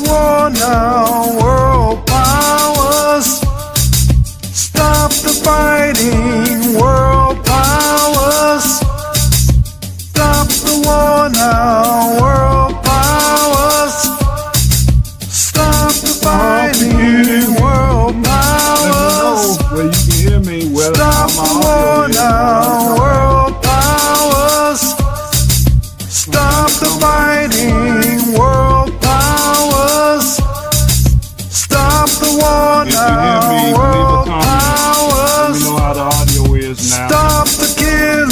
war now, world powers. Stop the fighting, world powers. Stop the war now, world powers. Stop the fighting, world powers. Well, you can hear me. Well, stop the war now, world powers. Stop the fighting, world powers. Stop the war now, world powers. Let me know how the audio is now. Stop the killing.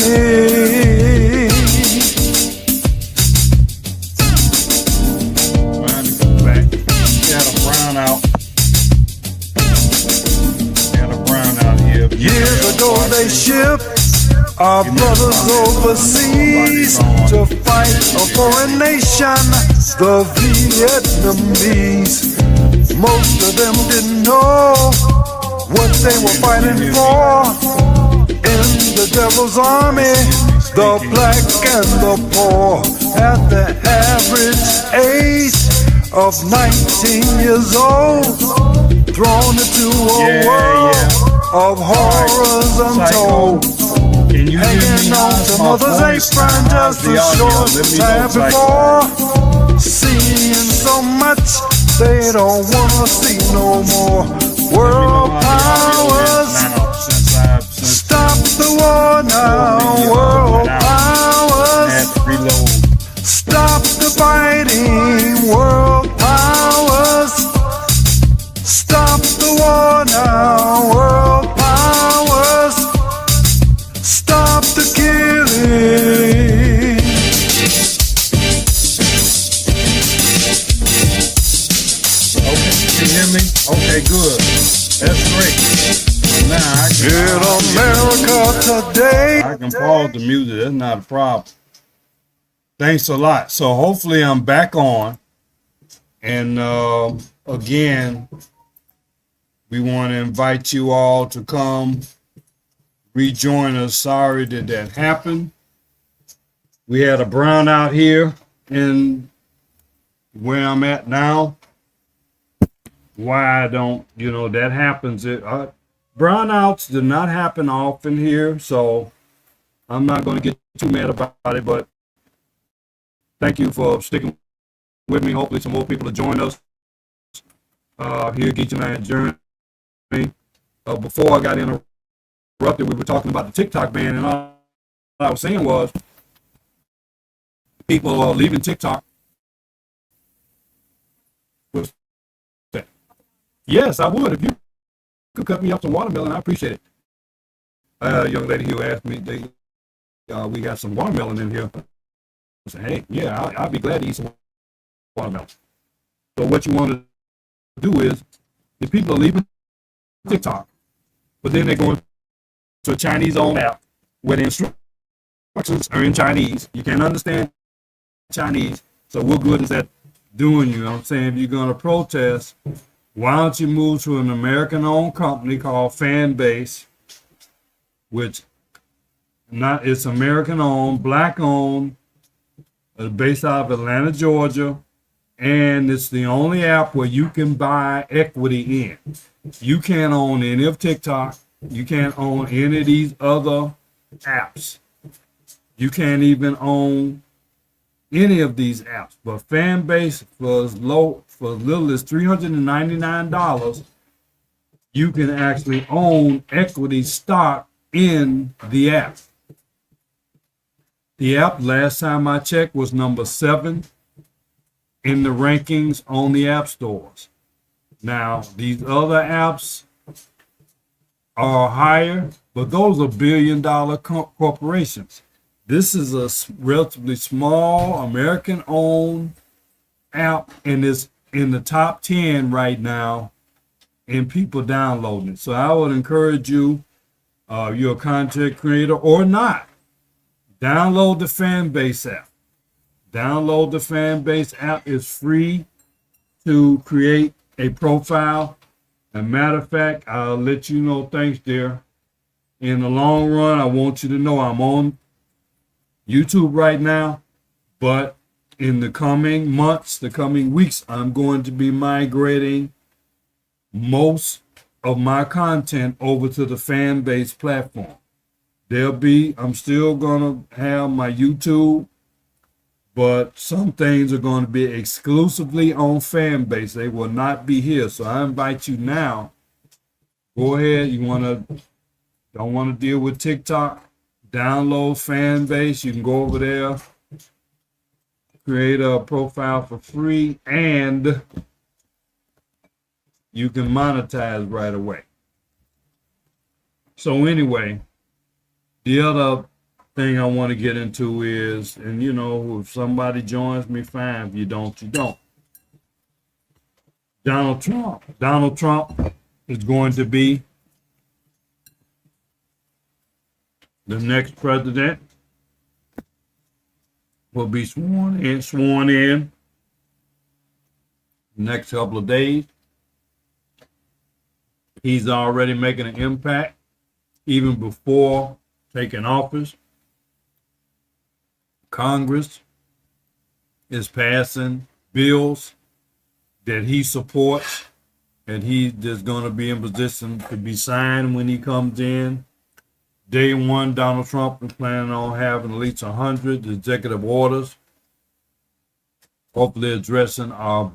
Trying to come back. Got a brownout. Got a brownout here. Years ago they shipped our brothers overseas to fight a foreign nation, the Vietnamese. Most of them didn't know what they were fighting for. In the devil's army, the black and the poor, at the average age of 19 years old, thrown into a world of horrors untold. Hanging on to mother's apron just a short time before, seeing so much they don't wanna see no more. World powers, stop the war now. World powers, stop the fighting. World powers, stop the war now. World powers, stop the killing. Can you hear me? Okay, good. That's great. Now I can, In America today, I can pause the music. That's not a problem. Thanks a lot. So hopefully I'm back on. And again, we want to invite you all to come rejoin us. Sorry that that happened. We had a brownout here in where I'm at now. Why I don't, that happens. Brownouts do not happen often here, so I'm not going to get too mad about it, but thank you for sticking with me. Hopefully some more people will join us here at Geechee Land Journey. Before I got interrupted, we were talking about the TikTok ban, and all I was saying was people are leaving TikTok. Yes, I would. If you could cut me up some watermelon, I appreciate it. A young lady who asked me, we got some watermelon in here. I said, hey, yeah, I'll be glad to eat some watermelon. So what you want to do is, if people are leaving TikTok, but then they're going to a Chinese-owned app where the instructions are in Chinese. You can't understand Chinese. So what good is that doing you? You know what I'm saying? If you're going to protest, why don't you move to an American-owned company called Fanbase, which it's American-owned, black-owned, based out of Atlanta, Georgia, and it's the only app where you can buy equity in. You can't own any of TikTok. You can't own any of these other apps. You can't even own any of these apps. But Fanbase, for as little as $399, you can actually own equity stock in the app. The app, last time I checked, was number 7 in the rankings on the app stores. Now, these other apps are higher, but those are billion-dollar corporations. This is a relatively small American-owned app, and it's in the top 10 right now in people downloading it. So I would encourage you, you're a content creator or not, download the Fanbase app. Download the Fanbase app. It's free to create a profile. As a matter of fact, I'll let you know, thanks, dear. In the long run, I want you to know I'm on YouTube right now, but in the coming months, the coming weeks, I'm going to be migrating most of my content over to the fan base platform. I'm still going to have my YouTube, but some things are going to be exclusively on fan base. They will not be here. So I invite you now, go ahead. Don't want to deal with TikTok, download fan base. You can go over there, create a profile for free, and you can monetize right away. So anyway, the other thing I want to get into is, and if somebody joins me, fine. If you don't, you don't. Donald Trump is going to be the next president. Will be sworn in next couple of days. He's already making an impact even before taking office. Congress is passing bills that he supports, and he is going to be in position to be signed when he comes in. Day one, Donald Trump is planning on having at least 100 executive orders, hopefully addressing our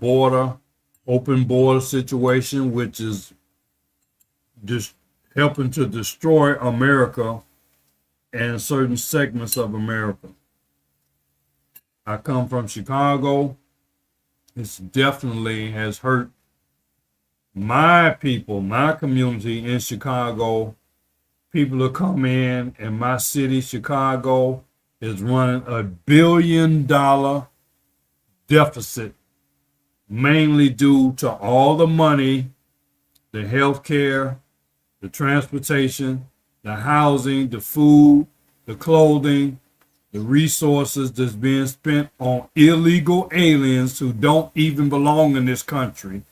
open border situation, which is just helping to destroy America and certain segments of America. I come from Chicago. This definitely has hurt my people, my community in Chicago. People who come in, and my city, Chicago, is running $1 billion deficit, mainly due to all the money, the health care, the transportation, the housing, the food, the clothing, the resources that's being spent on illegal aliens who don't even belong in this country.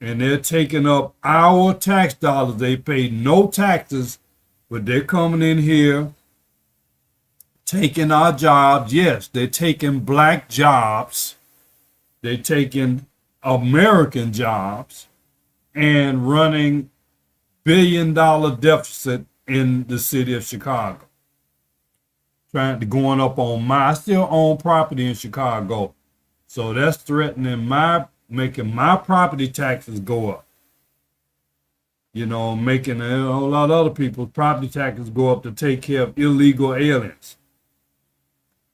And they're taking up our tax dollars. They pay no taxes, but they're coming in here, taking our jobs. Yes, they're taking black jobs. They're taking American jobs and running $1 billion deficit in the city of Chicago. Going up on I still own property in Chicago. So that's threatening making my property taxes go up. Making a whole lot of other people's property taxes go up to take care of illegal aliens.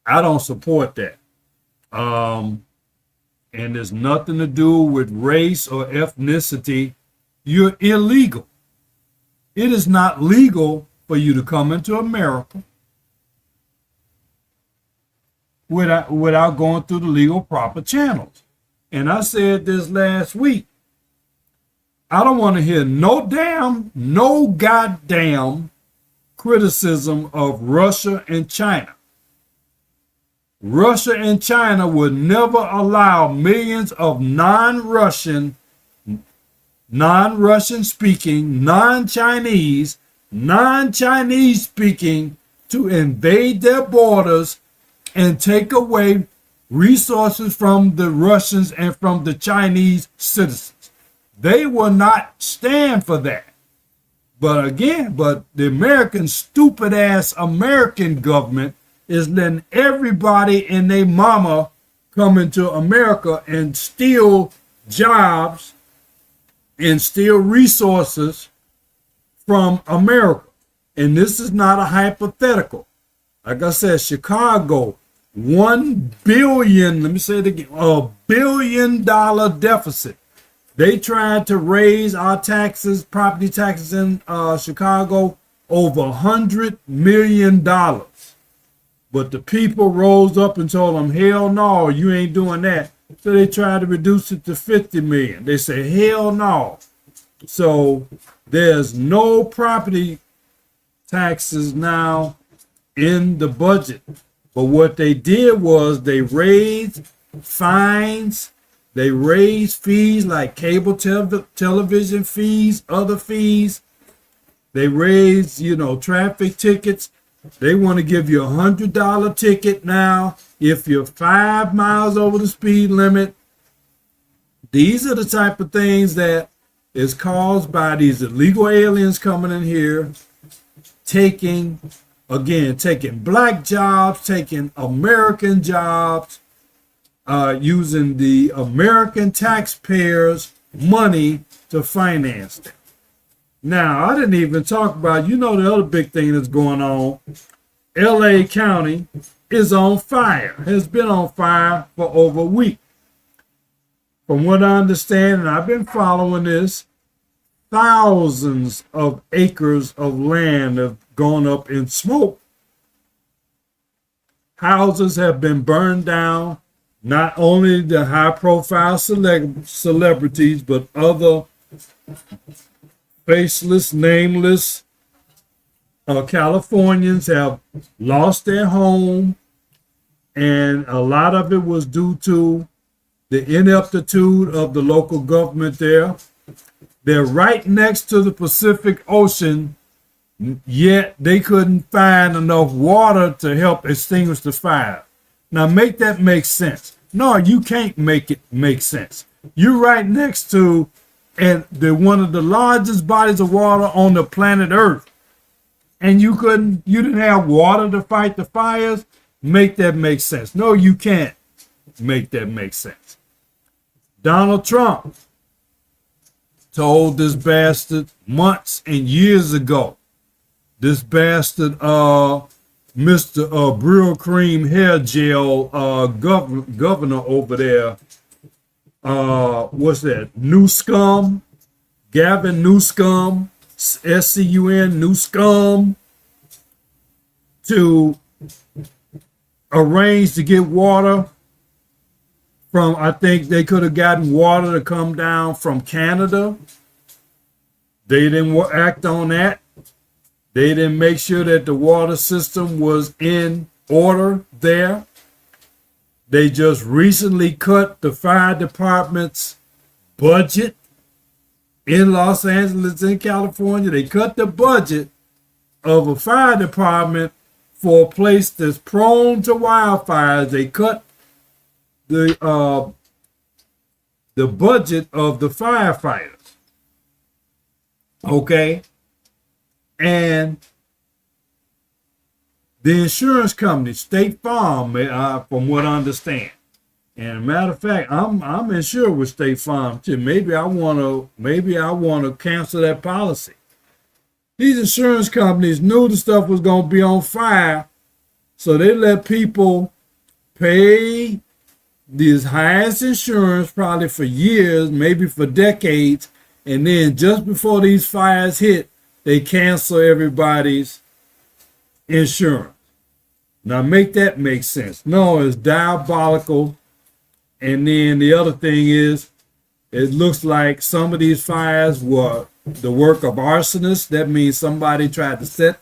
I don't support that. And there's nothing to do with race or ethnicity. You're illegal. It is not legal for you to come into America without going through the legal proper channels. And I said this last week. I don't want to hear no goddamn criticism of Russia and China. Russia and China would never allow millions of non-Russian speaking, non-Chinese speaking to invade their borders and take away resources from the Russians and from the Chinese citizens. They will not stand for that. But the American, stupid ass American government is letting everybody and their mama come into America and steal jobs and steal resources from America. And this is not a hypothetical. Like I said, Chicago, $1 billion, let me say it again, $1 billion deficit. They tried to raise our taxes, property taxes in Chicago, over $100 million. But the people rose up and told them, hell no, you ain't doing that. So they tried to reduce it to 50 million. They say, hell no. So there's no property taxes now in the budget. But what they did was they raised fines, they raised fees like cable television fees, other fees. They raised, traffic tickets. They want to give you $100 ticket now. If you're 5 miles over the speed limit, these are the type of things that is caused by these illegal aliens coming in here, taking black jobs, taking American jobs, using the American taxpayers' money to finance them. Now, I didn't even talk about, the other big thing that's going on. LA County is on fire, has been on fire for over a week. From what I understand, and I've been following this, thousands of acres of land have gone up in smoke. Houses have been burned down, not only the high-profile celebrities, but other faceless, nameless Californians have lost their home, and a lot of it was due to the ineptitude of the local government there. They're right next to the Pacific Ocean, yet they couldn't find enough water to help extinguish the fire. Now, make that make sense. No, you can't make it make sense. You're right next to one of the largest bodies of water on the planet Earth, and you didn't have water to fight the fires. Make that make sense. No, you can't make that make sense. Donald Trump told this bastard months and years ago, this bastard, Mr. Brill Cream Hair Gel governor over there, what's that? Newscum, Gavin Newscum, SCUN Newscum, to arrange to get water from, I think they could have gotten water to come down from Canada. They didn't act on that. They didn't make sure that the water system was in order there. They just recently cut the fire department's budget in Los Angeles, in California. They cut the budget of a fire department for a place that's prone to wildfires. They cut the budget of the firefighters. Okay? And the insurance company, State Farm, from what I understand. And a matter of fact, I'm insured with State Farm too. Maybe I want to cancel that policy. These insurance companies knew the stuff was going to be on fire, so they let people pay this highest insurance probably for years, maybe for decades, and then just before these fires hit, they cancel everybody's insurance. Now make that make sense. No, it's diabolical. And then the other thing is, it looks like some of these fires were the work of arsonists. That means somebody tried to set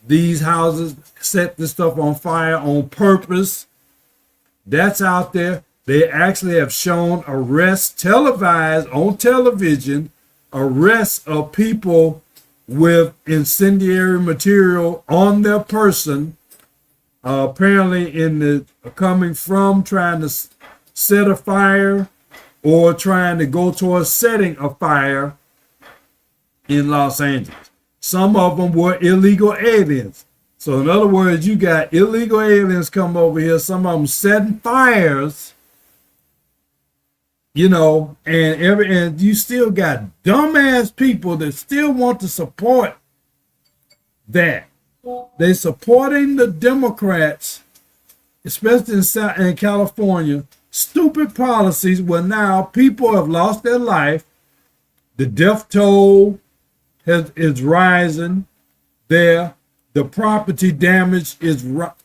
these houses, set this stuff on fire on purpose. That's out there. They actually have shown arrests, televised on television, arrests of people with incendiary material on their person, apparently coming from trying to set a fire or trying to go towards setting a fire in Los Angeles. Some of them were illegal aliens. So in other words, you got illegal aliens come over here, some of them setting fires, and you still got dumbass people that still want to support that. They're supporting the Democrats, especially in California, stupid policies where now people have lost their life. The death toll is rising there. The property damage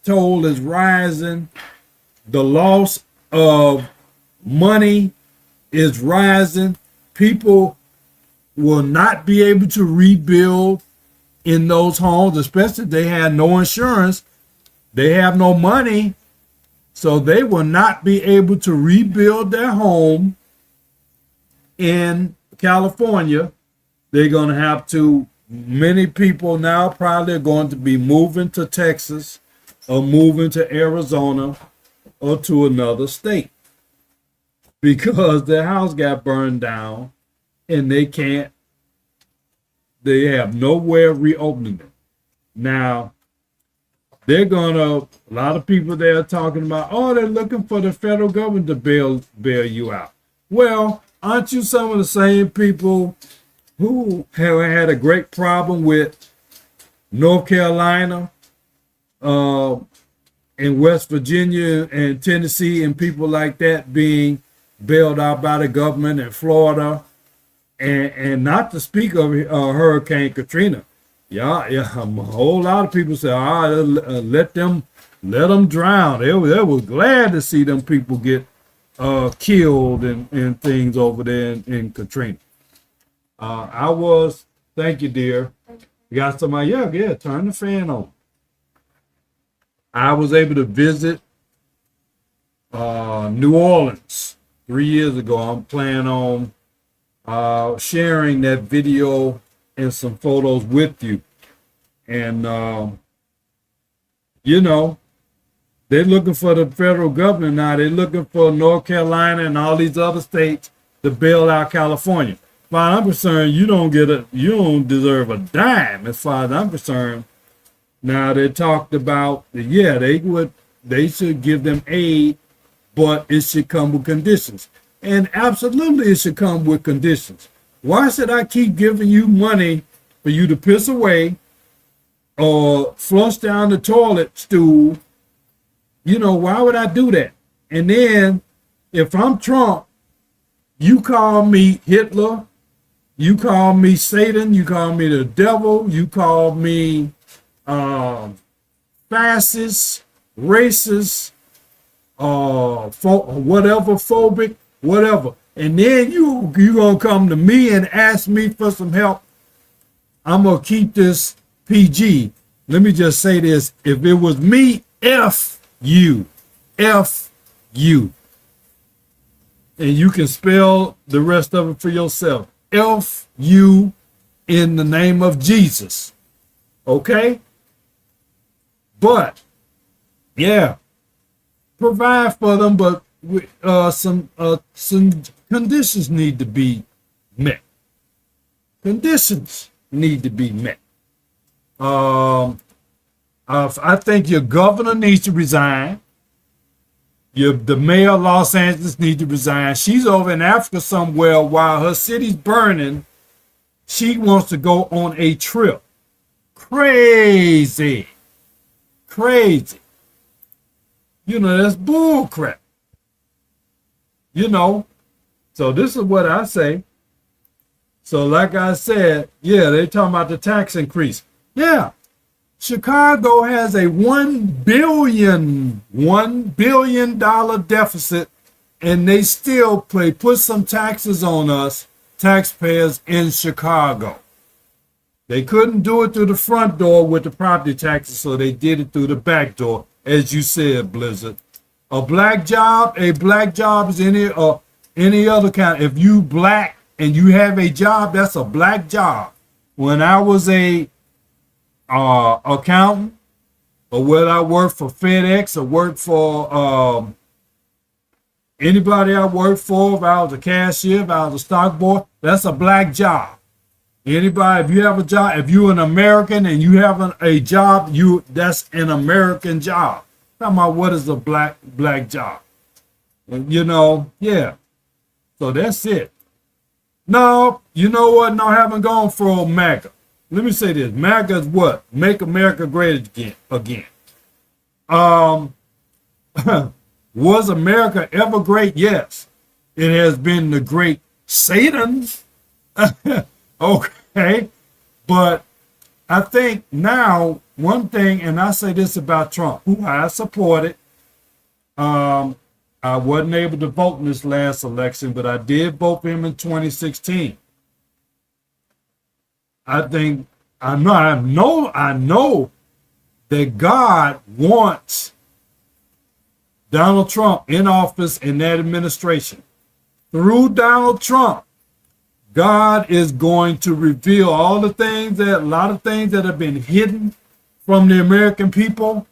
toll is rising. The loss of money is rising. People will not be able to rebuild in those homes, especially if they had no insurance. They have no money, so they will not be able to rebuild their home in California. They're going to have to, many people now probably are going to be moving to Texas or moving to Arizona or to another state because their house got burned down and they have nowhere reopening it. Now, a lot of people there are talking about, oh, they're looking for the federal government to bail you out. Well, aren't you some of the same people who have had a great problem with North Carolina, and West Virginia and Tennessee and people like that being bailed out by the government, and Florida, and not to speak of Hurricane Katrina. Yeah, a whole lot of people say, let them drown. They were glad to see them people get killed and things over there in Katrina. Thank you, dear. You got somebody, yeah, turn the fan on. I was able to visit New Orleans 3 years ago. I'm planning on sharing that video and some photos with you. And, they're looking for the federal government now. They're looking for North Carolina and all these other states to bail out California. As far as I'm concerned, you don't deserve a dime as far as I'm concerned. Now they talked about, they should give them aid, but it should come with conditions. And absolutely it should come with conditions. Why should I keep giving you money for you to piss away or flush down the toilet stool? Why would I do that? And then if I'm Trump, you call me Hitler, you call me Satan, you call me the devil, you call me fascist, racist, phobic, whatever. And then you gonna come to me and ask me for some help. I'm gonna keep this PG. Let me just say this. If it was me, F you. And you can spell the rest of it for yourself. F you in the name of Jesus. Okay? But, yeah, provide for them, but some conditions need to be met. Conditions need to be met. I think your governor needs to resign. The mayor of Los Angeles needs to resign. She's over in Africa somewhere while her city's burning. She wants to go on a trip. Crazy. That's bull crap. So this is what I say. So like I said, they're talking about the tax increase. Yeah. Chicago has a $1 billion deficit, and they still put some taxes on us, taxpayers in Chicago. They couldn't do it through the front door with the property taxes, so they did it through the back door, as you said, Blizzard. A black job is any other kind. If you black and you have a job, that's a black job. When I was a accountant, or whether I worked for FedEx or worked for anybody I worked for, if I was a cashier, if I was a stock boy, that's a black job. Anybody, if you have a job, if you're an American and you have a job, that's an American job. Talking about what is a black job. Yeah. So that's it. No, you know what? No, I haven't gone for MAGA. Let me say this. MAGA is what? Make America great again. Was America ever great? Yes. It has been the great Satan. Okay. But I think now, one thing, and I say this about Trump, who I supported. I wasn't able to vote in this last election, but I did vote for him in 2016. I know that God wants Donald Trump in office in that administration. Through Donald Trump, God is going to reveal a lot of things that have been hidden from the American people.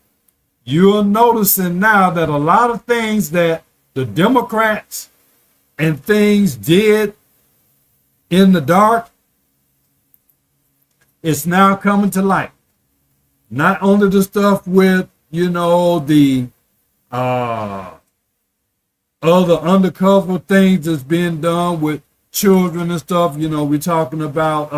you're noticing now that a lot of things that the Democrats and things did in the dark, it's now coming to light. Not only the stuff with, the other undercover things that's being done with children and stuff. We're talking about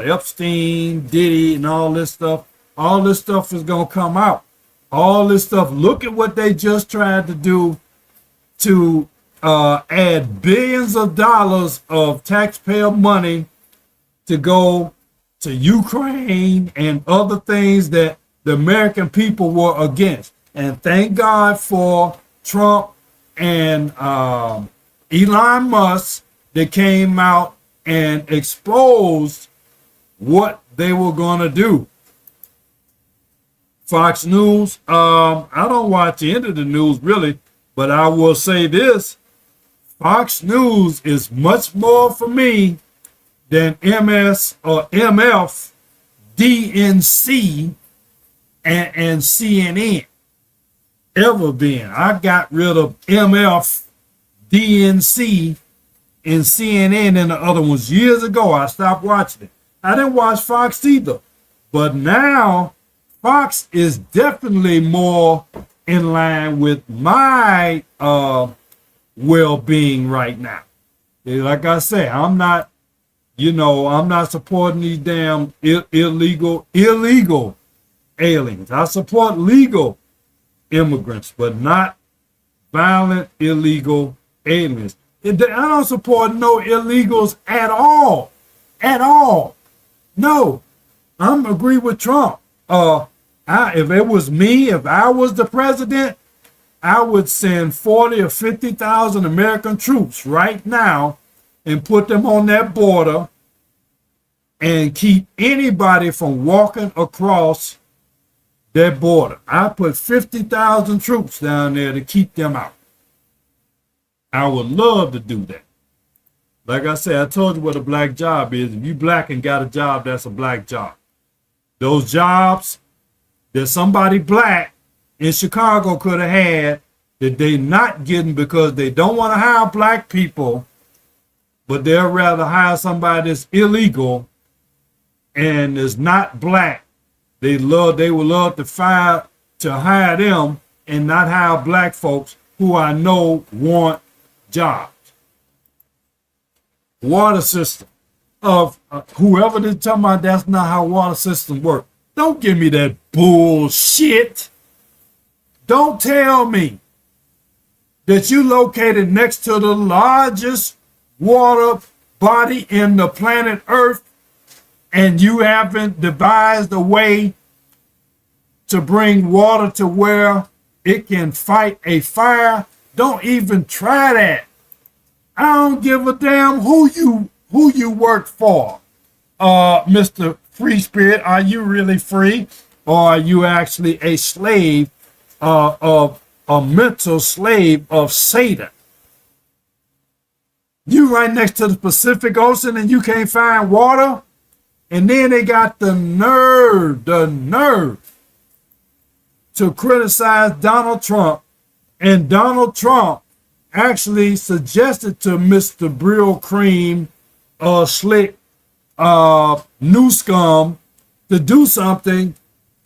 Epstein, Diddy, and all this stuff. All this stuff is gonna come out. All this stuff. Look at what they just tried to do to add billions of dollars of taxpayer money to go to Ukraine and other things that the American people were against. And thank God for Trump and Elon Musk that came out and exposed what they were going to do. Fox News, I don't watch the end of the news really, but I will say this. Fox News is much more for me than MS or MF, DNC, and CNN ever been. I got rid of MF, DNC, and CNN and the other ones years ago. I stopped watching it. I didn't watch Fox either. But now Fox is definitely more in line with my well-being right now. Like I say, I'm not supporting these damn illegal aliens. I support legal immigrants, but not violent illegal aliens. I don't support no illegals at all. At all. No. I'm agree with Trump. If it was me, if I was the president, I would send 40 or 50,000 American troops right now and put them on that border and keep anybody from walking across that border. I put 50,000 troops down there to keep them out. I would love to do that. Like I said, I told you what a black job is. If you black and got a job, that's a black job. Those jobs that somebody black in Chicago could have had that they not getting because they don't want to hire black people, but they'll rather hire somebody that's illegal and is not black. They would love to hire them and not hire black folks who I know want jobs. Water system of whoever they're talking about, that's not how water systems work. Don't give me that bullshit. Don't tell me that you located next to the largest water body in the planet Earth and you haven't devised a way to bring water to where it can fight a fire. Don't even try that. I don't give a damn who you work for. Mr. Free Spirit, are you really free? Or are you actually a slave of a mental slave of Satan? You right next to the Pacific Ocean and you can't find water? And then they got the nerve to criticize Donald Trump. And Donald Trump actually suggested to Mr. Brill Cream, Slick, New Scum to do something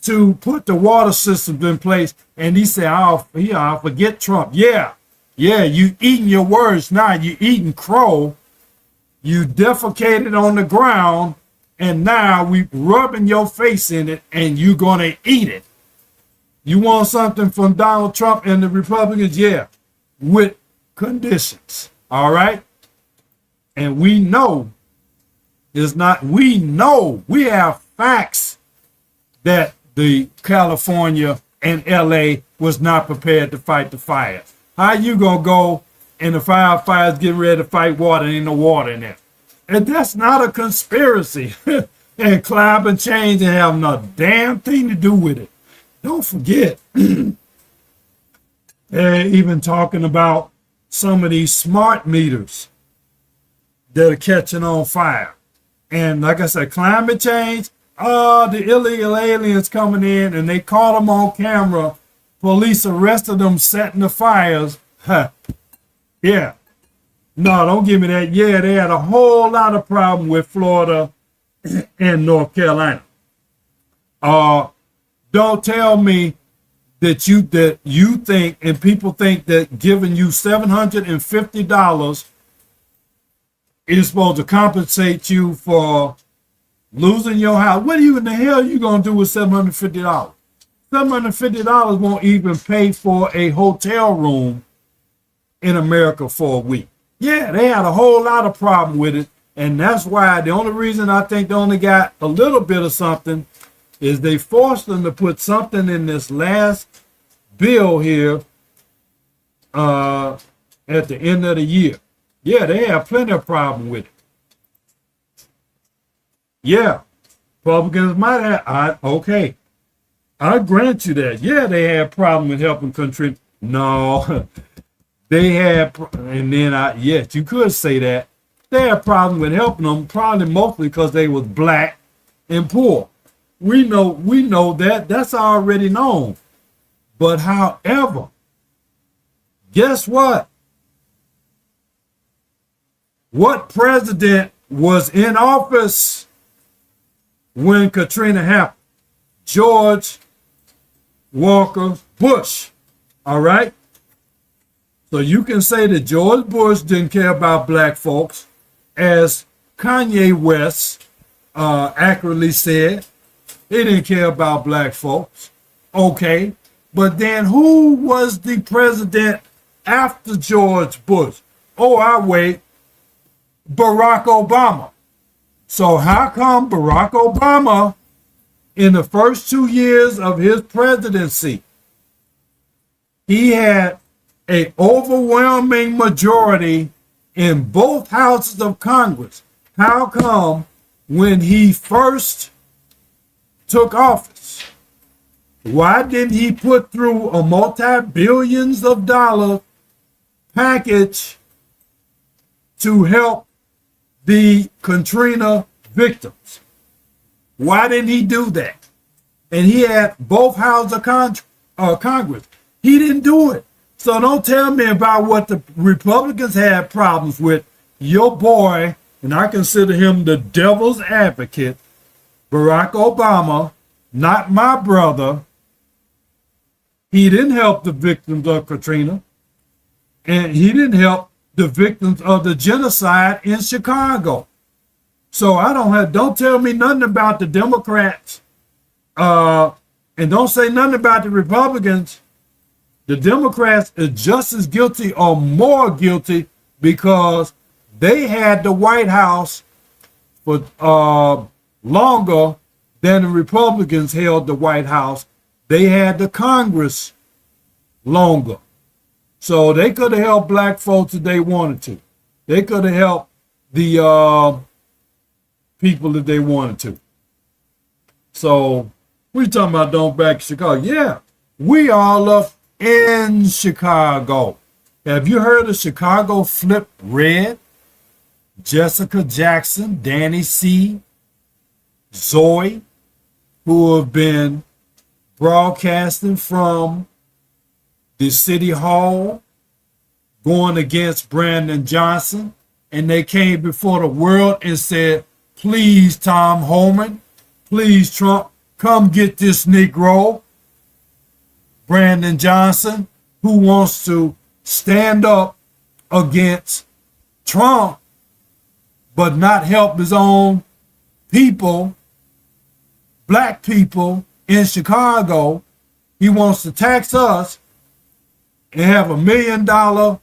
to put the water systems in place. And he said, I'll forget Trump. Yeah, you eating your words now. You eating crow. You defecated on the ground. And now we rubbing your face in it and you gonna eat it. You want something from Donald Trump and the Republicans? Yeah, with conditions. All right. And we know we have facts that the California and LA was not prepared to fight the fire. How you gonna go and the firefighters getting ready to fight water and ain't no water in there? And that's not a conspiracy. And climate change and have no damn thing to do with it. Don't forget, they're even talking about some of these smart meters that are catching on fire. And like I said, climate change, the illegal aliens coming in and they caught them on camera police arrested them setting the fires. Huh. Yeah. No, don't give me that. Yeah, they had a whole lot of problem with Florida and North Carolina. Don't tell me that you think and people think that giving you $750 is supposed to compensate you for losing your house. What in the hell are you gonna do with $750? $750 won't even pay for a hotel room in America for a week. Yeah, they had a whole lot of problem with it, and that's why the only reason I think they only got a little bit of something is they forced them to put something in this last bill here at the end of the year. Yeah, they have plenty of problem with it. Yeah, Republicans might have. Okay, I grant you that. Yeah, they had problem with helping country. No, they had, and then yes, you could say that they had problem with helping them, probably mostly because they was black and poor. We know that. That's already known. But however, guess what? What president was in office when Katrina happened? George Walker Bush. All right? So you can say that George Bush didn't care about black folks, as Kanye West accurately said. He didn't care about black folks. Okay. But then who was the president after George Bush? Oh, I wait. Barack Obama. So how come Barack Obama, in the first 2 years of his presidency, he had an overwhelming majority in both houses of Congress? How come when he first took office, why didn't he put through a multi-billions of dollar package to help the Katrina victims? Why didn't he do that? And he had both houses of Congress. He didn't do it. So don't tell me about what the Republicans had problems with. Your boy, and I consider him the devil's advocate, Barack Obama, not my brother. He didn't help the victims of Katrina, and he didn't help the victims of the genocide in Chicago. So don't tell me nothing about the Democrats, and don't say nothing about the Republicans. The Democrats are just as guilty or more guilty because they had the White House for longer than the Republicans held the White House. They had the Congress longer. So they could have helped black folks if they wanted to. They could have helped the people if they wanted to. So we talking about don't back Chicago. Yeah, we all up in Chicago. Have you heard of Chicago Flip Red? Jessica Jackson, Danny C., Zoe, who have been broadcasting from the city hall, going against Brandon Johnson, and they came before the world and said, please, Tom Homan, please, Trump, come get this Negro, Brandon Johnson, who wants to stand up against Trump, but not help his own people, black people in Chicago. He wants to tax us and have $1 million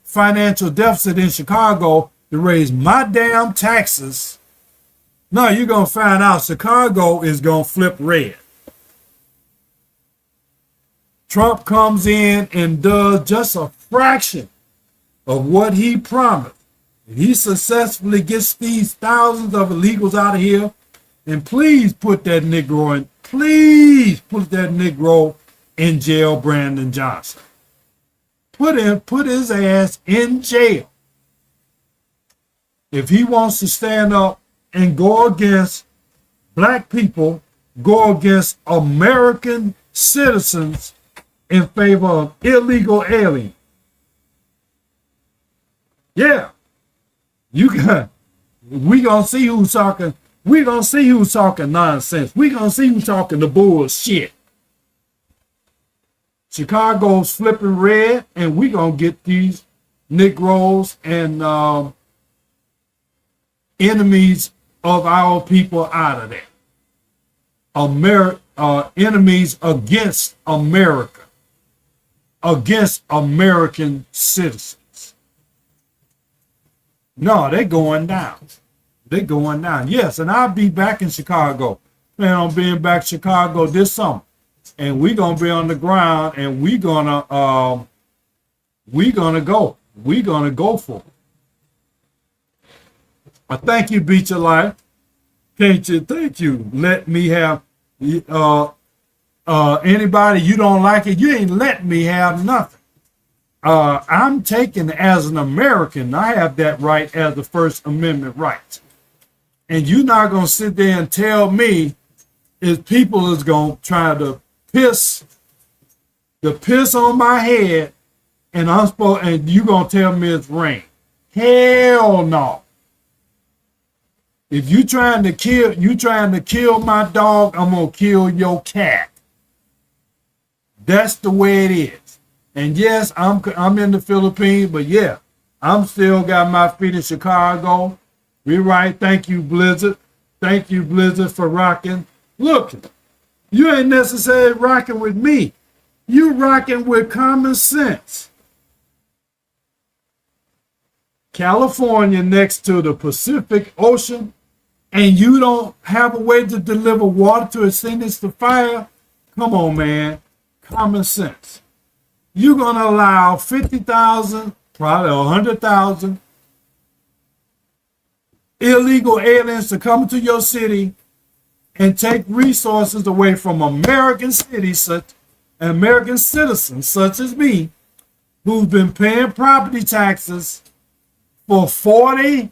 financial deficit in Chicago to raise my damn taxes. No, you're going to find out Chicago is going to flip red. Trump comes in and does just a fraction of what he promised. He successfully gets these thousands of illegals out of here. And please put that Negro in, please put that Negro in jail, Brandon Johnson. Put his ass in jail. If he wants to stand up and go against black people, go against American citizens in favor of illegal aliens. Yeah, we gonna see who's talking. We gonna see who's talking nonsense. We gonna see who's talking the bullshit. Chicago's flipping red, and we gonna get these Negroes and enemies of our people out of there. Enemies against America, against American citizens. No, they're going down. They're going down. Yes, and I'll be back in Chicago. Plan on being back in Chicago this summer. And we're gonna be on the ground, and we're gonna go. We're gonna go for it. I thank you, Beach of Life. Can't you? Thank you. Let me have anybody you don't like it. You ain't letting me have nothing. I'm taken as an American. I have that right as the First Amendment right. And you're not gonna sit there and tell me if people is gonna try to piss on my head, and and you gonna tell me it's rain. Hell no. If you trying to kill my dog, I'm gonna kill your cat. That's the way it is. And yes, I'm in the Philippines, but yeah, I'm still got my feet in Chicago. We right. Thank you, Blizzard. Thank you, Blizzard, for rocking. Look, you ain't necessarily rocking with me. You rocking with common sense. California next to the Pacific Ocean, and you don't have a way to deliver water to extinguish the fire? Come on, man. Common sense. You're going to allow 50,000, probably 100,000 illegal aliens to come to your city and take resources away from American cities, American citizens such as me, who've been paying property taxes for 40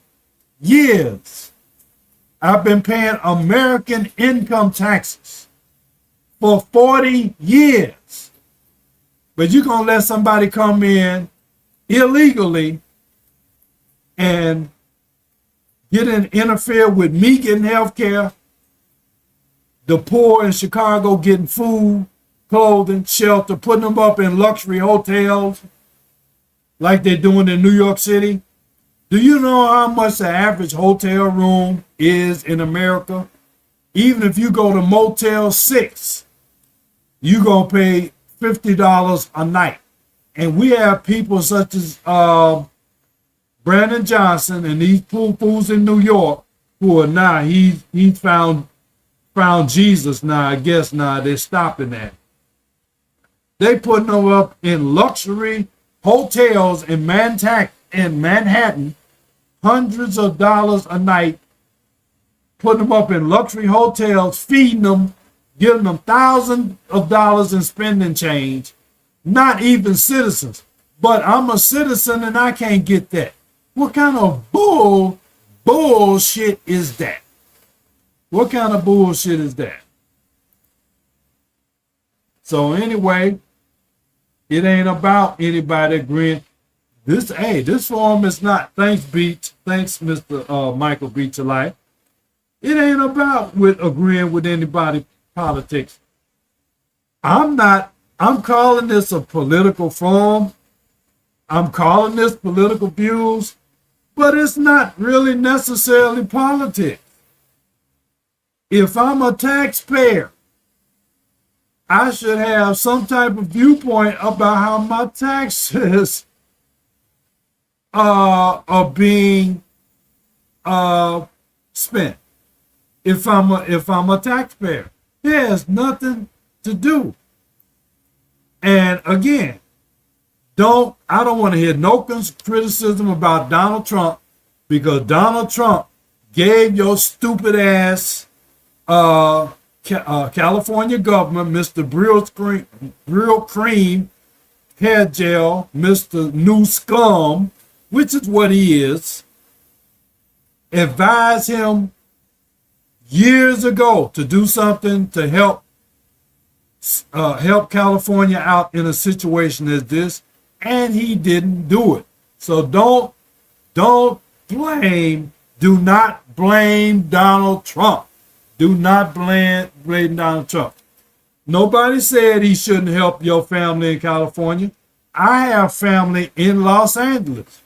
years. I've been paying American income taxes for 40 years. But you're going to let somebody come in illegally and interfere with me getting health care, the poor in Chicago getting food, clothing, shelter, putting them up in luxury hotels like they're doing in New York City. Do you know how much the average hotel room is in America? Even if you go to Motel 6, you're going to pay $50 a night. And we have people such as Brandon Johnson and these fools in New York who are now, he's found Jesus now. I guess now they're stopping that. They putting them up in luxury hotels in Manhattan, hundreds of dollars a night, putting them up in luxury hotels, feeding them, giving them thousands of dollars in spending change, not even citizens. But I'm a citizen and I can't get that. What kind of bullshit is that? What kind of bullshit is that? So anyway, it ain't about anybody agreeing. This forum is not. Thanks, Beach. Thanks, Mr. Michael Beach of Life. It ain't about agreeing with anybody politics. I'm calling this a political forum. I'm calling this political views, but it's not really necessarily politics. If I'm a taxpayer, I should have some type of viewpoint about how my taxes are being spent. If I'm a taxpayer, it has nothing to do. And again, I don't want to hear no criticism about Donald Trump, because Donald Trump gave your stupid ass California government, Mr. Brill Cream hair gel, Mr. New Scum, which is what he is, advised him years ago to do something to help help California out in a situation as this, and he didn't do it. So don't blame, do not blame Donald Trump. Do not blame Donald Trump. Nobody said he shouldn't help your family in California. I have family in Los Angeles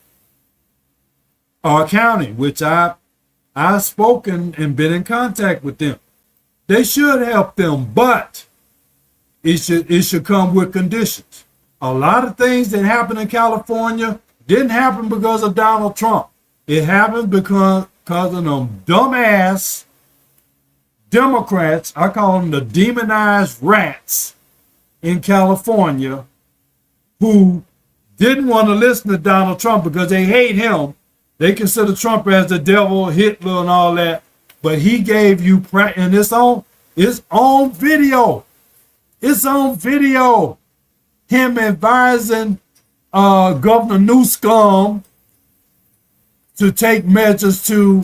County, which I've spoken and been in contact with them. They should help them, but it should come with conditions. A lot of things that happened in California didn't happen because of Donald Trump. It happened because of them dumbass Democrats. I call them the demonized rats in California who didn't want to listen to Donald Trump because they hate him. They consider Trump as the devil, Hitler, and all that. But he gave you, and it's on video. It's on video. Him advising Governor Newsom to take measures to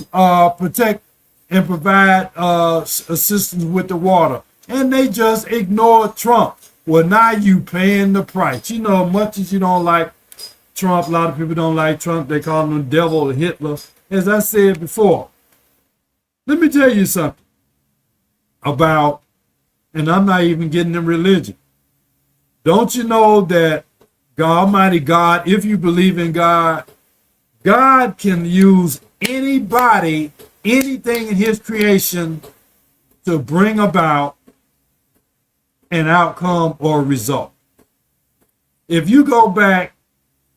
protect and provide assistance with the water. And they just ignored Trump. Well, now you paying the price. You know, much as you don't like Trump, a lot of people don't like Trump. They call him the devil, Hitler. As I said before, let me tell you something about, and I'm not even getting in religion. Don't you know that God, Almighty God, if you believe in God, God can use anybody, anything in his creation to bring about an outcome or result. If you go back,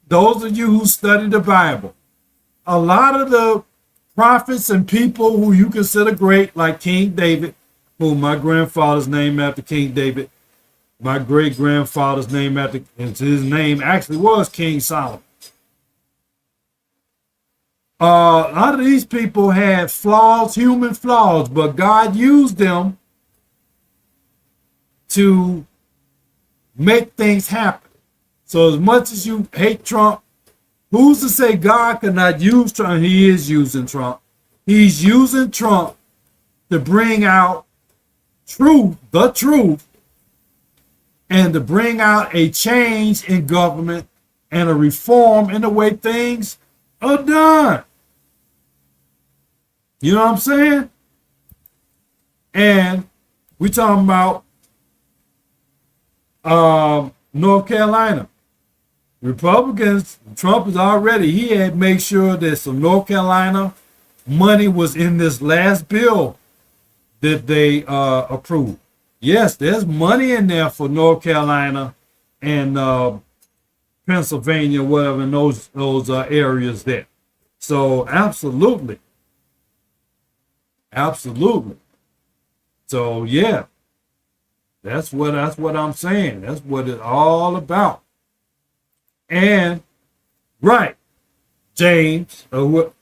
those of you who study the Bible, a lot of the prophets and people who you consider great, like King David, who my grandfather's named after King David, my great grandfather's name after, his name actually was King Solomon. A lot of these people had flaws, human flaws, but God used them to make things happen. So as much as you hate Trump, who's to say God cannot use Trump? He is using Trump. He's using Trump to bring out truth, the truth, and to bring out a change in government and a reform in the way things are done. You know what I'm saying? And we talking about North Carolina. Republicans, Trump is already, he had made sure that some North Carolina money was in this last bill that they approved. Yes, there's money in there for North Carolina and Pennsylvania, whatever, in those areas there. So absolutely. Absolutely. So yeah, that's what I'm saying. That's what it's all about. And right, James, in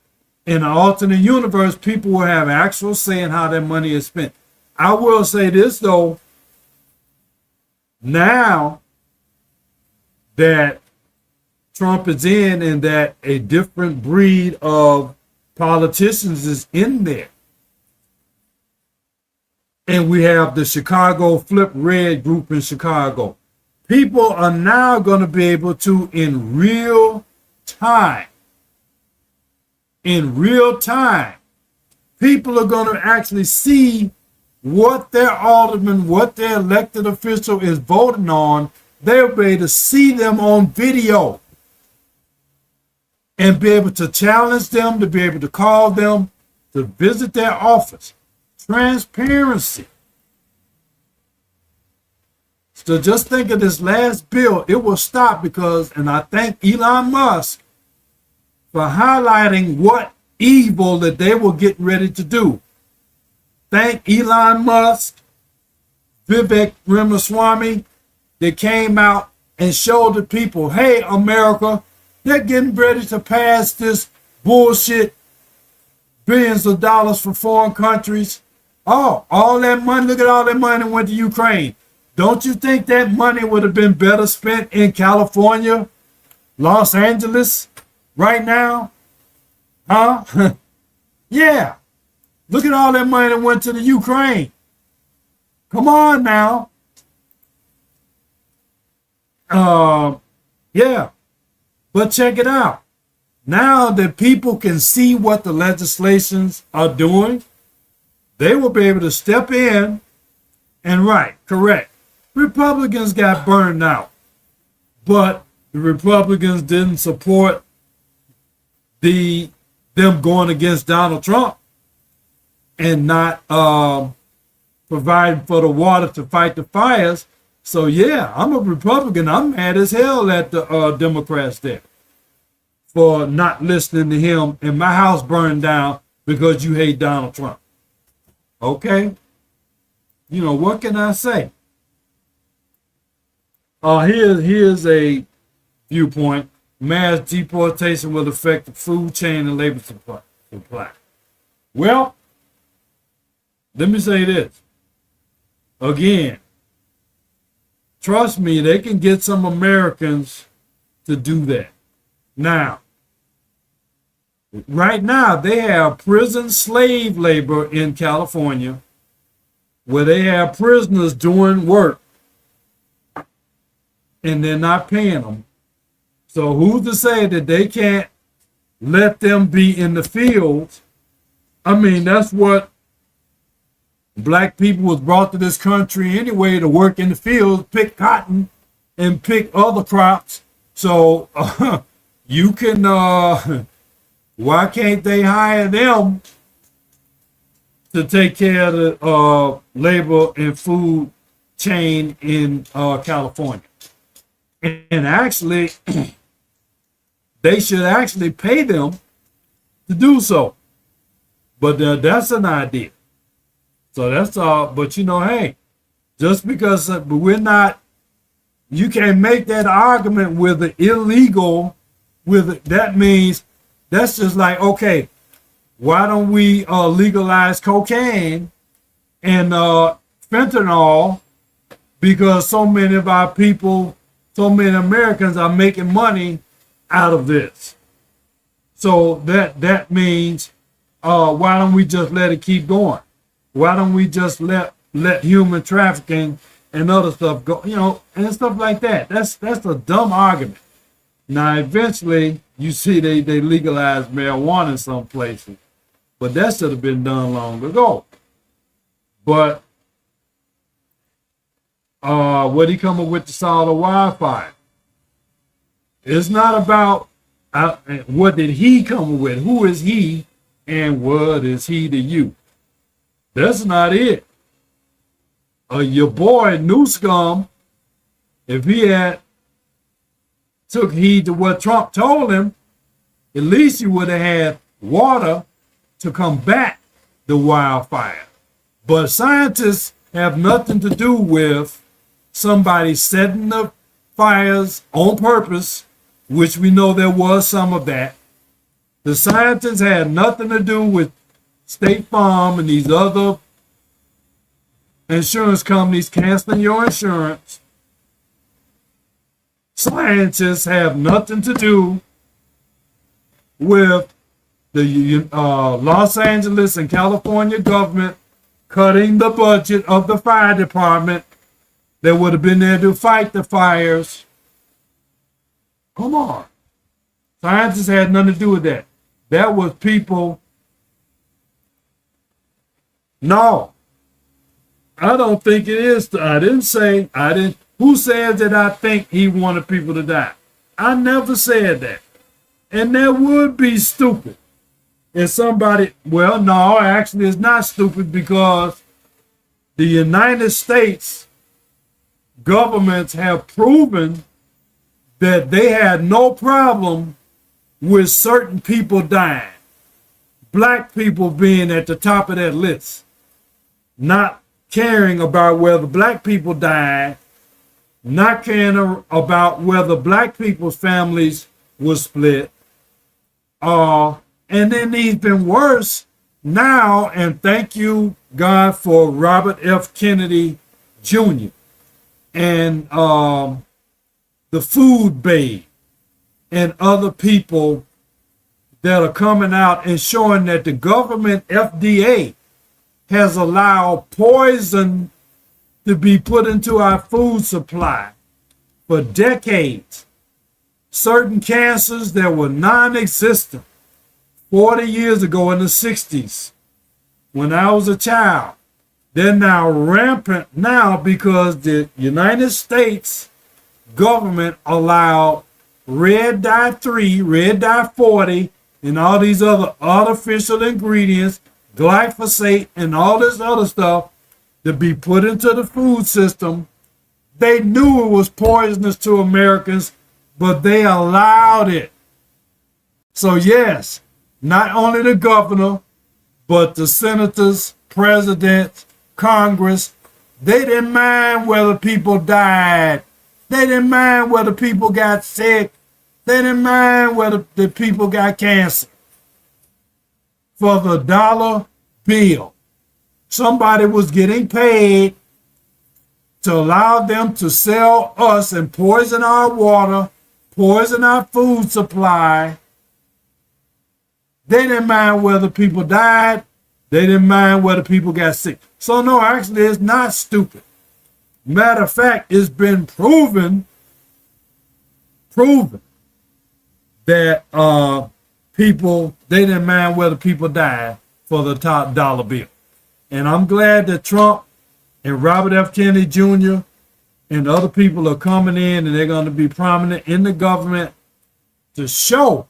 an alternate universe, people will have actual say in how their money is spent. I will say this though, now that Trump is in and that a different breed of politicians is in there, and we have the Chicago Flip Red group in Chicago, people are now going to be able to, in real time, people are going to actually see what their alderman, what their elected official is voting on. They'll be able to see them on video and be able to challenge them, to be able to call them, to visit their office. Transparency. So just think of this last bill. It will stop because, and I thank Elon Musk for highlighting what evil that they were getting ready to do. Thank Elon Musk, Vivek Ramaswamy, that came out and showed the people, hey, America, they're getting ready to pass this bullshit, billions of dollars for foreign countries. Oh, all that money, look at all that money went to Ukraine. Don't you think that money would have been better spent in California, Los Angeles, right now? Huh? Yeah. Look at all that money that went to the Ukraine. Come on now. Yeah, but check it out. Now that people can see what the legislations are doing, they will be able to step in and correct. Republicans got burned out, but the Republicans didn't support them going against Donald Trump and not providing for the water to fight the fires. So yeah, I'm a Republican. I'm mad as hell at the Democrats there for not listening to him, and my house burned down because you hate Donald Trump. Okay? You know, what can I say? Here's a viewpoint. Mass deportation will affect the food chain and labor supply. Well, let me say this. Again, trust me, they can get some Americans to do that. Now, right now, they have prison slave labor in California where they have prisoners doing work and they're not paying them. So who's to say that they can't let them be in the fields? I mean, that's what black people was brought to this country anyway, to work in the fields, pick cotton and pick other crops. So you can, why can't they hire them to take care of the labor and food chain in California? And actually, they should actually pay them to do so. But that's an idea. So that's all. But you know, hey, just because we're not, you can't make that argument with the illegal. With it, that means that's just like, okay, why don't we legalize cocaine and fentanyl? Because so many of our people, so many Americans are making money out of this. So that means, why don't we just let it keep going? Why don't we just let human trafficking and other stuff go, you know, and stuff like that? That's a dumb argument. Now, eventually, you see they legalize marijuana in some places, but that should have been done long ago. But what he come up with to solve the wildfire? It's not about what did he come up with, who is he, and what is he to you? That's not it. Your boy Newscomb, if he had took heed to what Trump told him, at least he would have had water to combat the wildfire. But scientists have nothing to do with somebody setting the fires on purpose, which we know there was some of that. The scientists had nothing to do with State Farm and these other insurance companies canceling your insurance. Scientists have nothing to do with the Los Angeles and California government cutting the budget of the fire department that would have been there to fight the fires. Come on. Scientists had nothing to do with that. That was people. No, I don't think it is. I didn't. Who said that I think he wanted people to die? I never said that. And that would be stupid. If somebody, well, no, actually it's not stupid, because the United States governments have proven that they had no problem with certain people dying. Black people being at the top of that list. Not caring about whether black people died, not caring about whether black people's families were split. And then even worse now, and thank you, God, for Robert F. Kennedy Jr. and the food babe and other people that are coming out and showing that the government FDA has allowed poison to be put into our food supply for decades. Certain cancers that were non-existent 40 years ago in the 60s, when I was a child, they're now rampant now because the United States government allowed red dye 3, red dye 40, and all these other artificial ingredients, glyphosate, and all this other stuff to be put into the food system. They knew it was poisonous to Americans, but they allowed it. So yes, not only the governor, but the senators, presidents, Congress, they didn't mind whether people died. They didn't mind whether people got sick. They didn't mind whether the people got cancer. For the dollar bill, somebody was getting paid to allow them to sell us and poison our water, poison our food supply. They didn't mind whether people died. They didn't mind whether people got sick. So no, actually, it's not stupid. Matter of fact, it's been proven that people, they didn't mind whether people died for the top dollar bill. And I'm glad that Trump and Robert F. Kennedy Jr. and other people are coming in, and they're going to be prominent in the government to show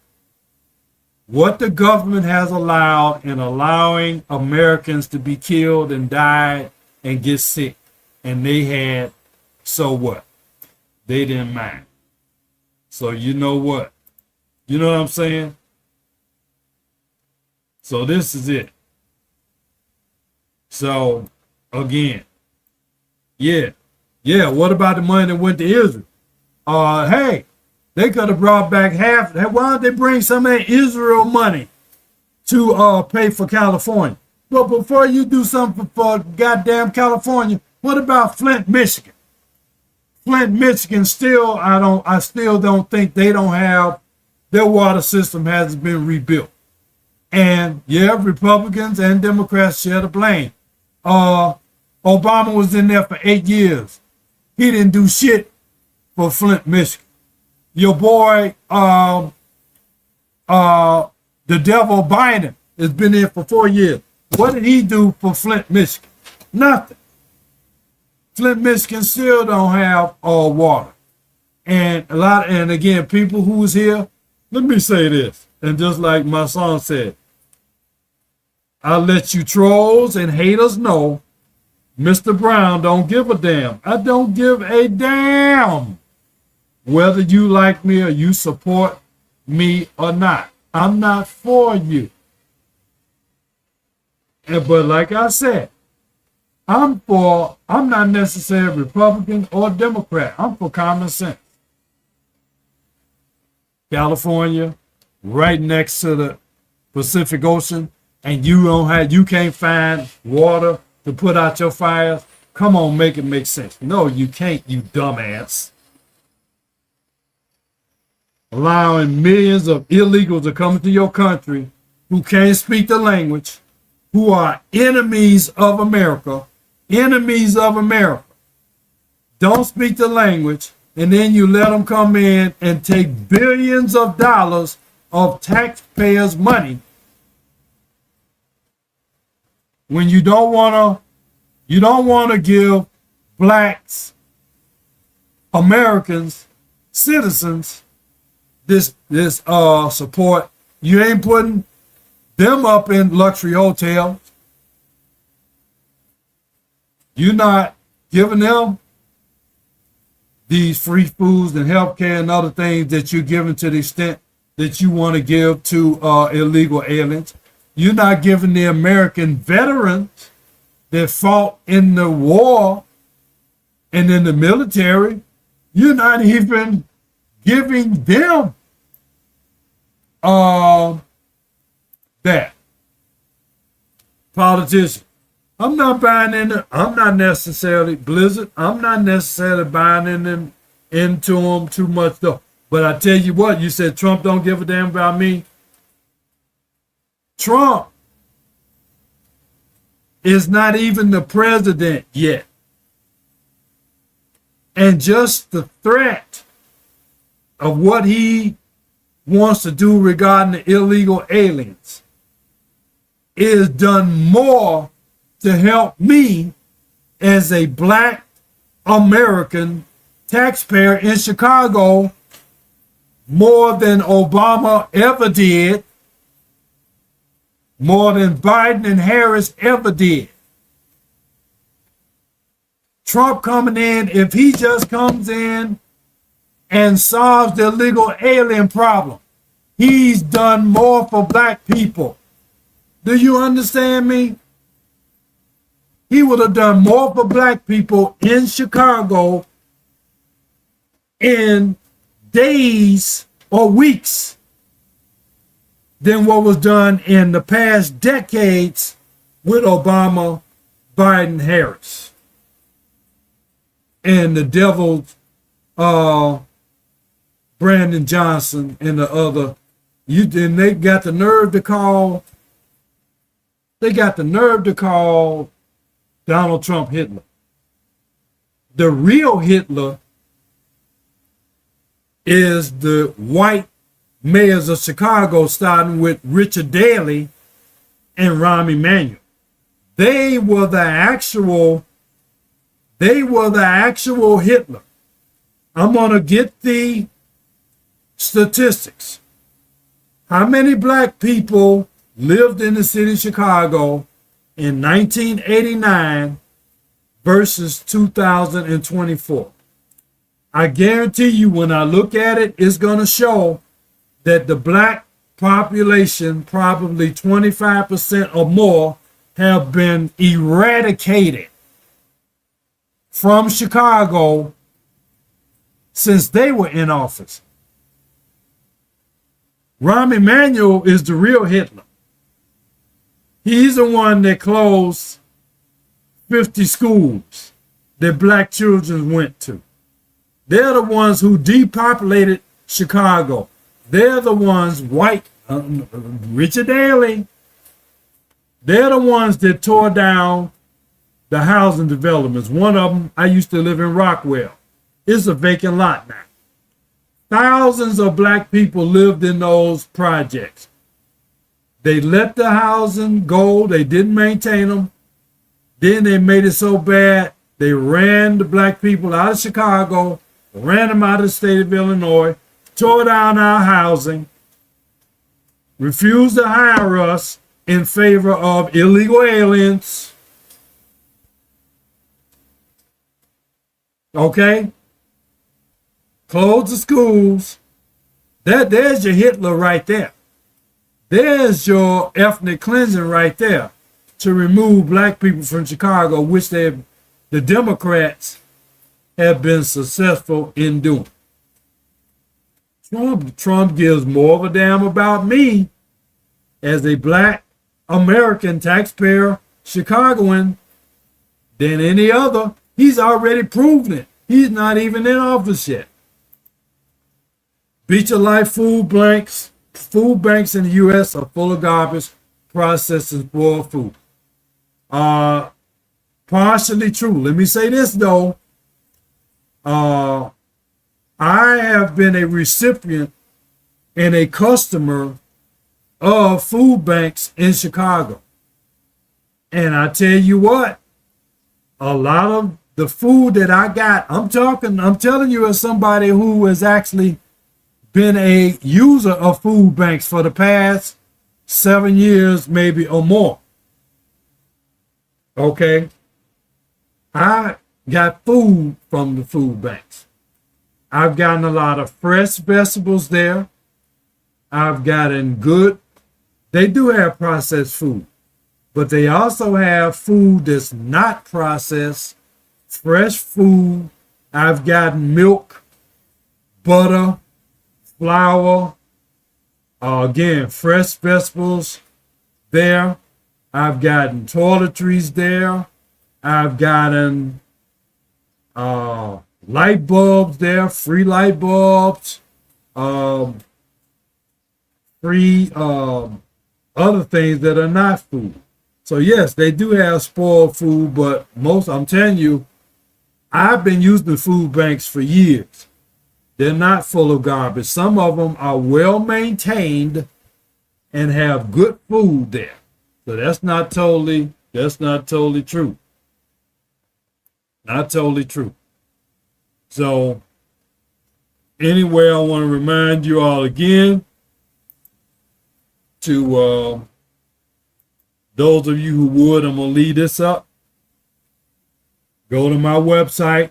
what the government has allowed in allowing Americans to be killed and die and get sick. And they had, so what? They didn't mind. So you know what? You know what I'm saying? So this is it. So again, yeah, what about the money that went to Israel? Hey, they could have brought back half. Why don't they bring some of that Israel money to pay for California? But before you do something for goddamn California, what about Flint, Michigan? Flint, Michigan, I still don't think they don't have, their water system hasn't been rebuilt. And yeah, Republicans and Democrats share the blame. Obama was in there for 8 years. He didn't do shit for Flint, Michigan. Your boy, the devil Biden, has been there for 4 years. What did he do for Flint, Michigan? Nothing. Flint, Michigan still don't have water. And again, people who was here, let me say this, and just like my song said, I'll let you trolls and haters know Mr. Brown don't give a damn. I don't give a damn whether you like me or you support me or not. I'm not for you. But like I said, I'm not necessarily Republican or Democrat. I'm for common sense. California, right next to the Pacific Ocean, and you can't find water to put out your fires. Come on, make it make sense. No, you can't, you dumbass. Allowing millions of illegals to come into your country who can't speak the language, who are enemies of America, don't speak the language, and then you let them come in and take billions of dollars of taxpayers' money when you don't want to give blacks, Americans, citizens this support. You ain't putting them up in luxury hotels. You're not giving them these free foods and healthcare and other things that you're giving to the extent that you want to give to illegal aliens. You're not giving the American veterans that fought in the war and in the military. You're not even giving them that. Politicians. I'm not buying into. I'm not necessarily Blizzard. I'm not necessarily buying into them too much though. But I tell you what, you said Trump don't give a damn about me. Trump is not even the president yet. And just the threat of what he wants to do regarding the illegal aliens is done more to help me as a black American taxpayer in Chicago more than Obama ever did, more than Biden and Harris ever did. Trump coming in, if he just comes in and solves the illegal alien problem, he's done more for black people. Do you understand me? He would have done more for black people in Chicago in days or weeks than what was done in the past decades with Obama, Biden, Harris, and the devil's Brandon Johnson and the other. And they got the nerve to call. They got the nerve to call Donald Trump Hitler. The real Hitler is the white mayors of Chicago, starting with Richard Daley and Rahm Emanuel. They were the actual Hitler. I'm gonna get the statistics. How many black people lived in the city of Chicago in 1989 versus 2024? I guarantee you, when I look at it, it's going to show that the black population, probably 25% or more, have been eradicated from Chicago since they were in office. Rahm Emanuel is the real Hitler. He's the one that closed 50 schools that black children went to. They're the ones who depopulated Chicago. They're the ones, Richard Daley, they're the ones that tore down the housing developments. One of them, I used to live in Rockwell. It's a vacant lot now. Thousands of black people lived in those projects. They let the housing go. They didn't maintain them. Then they made it so bad, they ran the black people out of Chicago, ran them out of the state of Illinois, tore down our housing, refused to hire us in favor of illegal aliens. Okay? Closed the schools. There's your Hitler right there. There's your ethnic cleansing right there to remove black people from Chicago, which the Democrats have been successful in doing. Trump gives more of a damn about me as a black American taxpayer Chicagoan than any other. He's already proven it. He's not even in office yet. Beach of Life food banks in the U.S. are full of garbage, processed and spoiled food. Partially true. Let me say this though. I have been a recipient and a customer of food banks in Chicago. And I tell you what, a lot of the food that I got, I'm telling you as somebody who has actually been a user of food banks for the past 7 years, maybe or more. Okay. I got food from the food banks. I've gotten a lot of fresh vegetables there. I've gotten they do have processed food, but they also have food that's not processed, fresh food. I've gotten milk, butter, flour, again, fresh vegetables there. I've gotten toiletries there. I've gotten light bulbs there, free light bulbs, free other things that are not food. So yes, they do have spoiled food, but I'm telling you, I've been using the food banks for years. They're not full of garbage. Some of them are well maintained and have good food there. So that's not totally true. Not totally true. So anyway, I want to remind you all again to those of you who would, I'm going to leave this up. Go to my website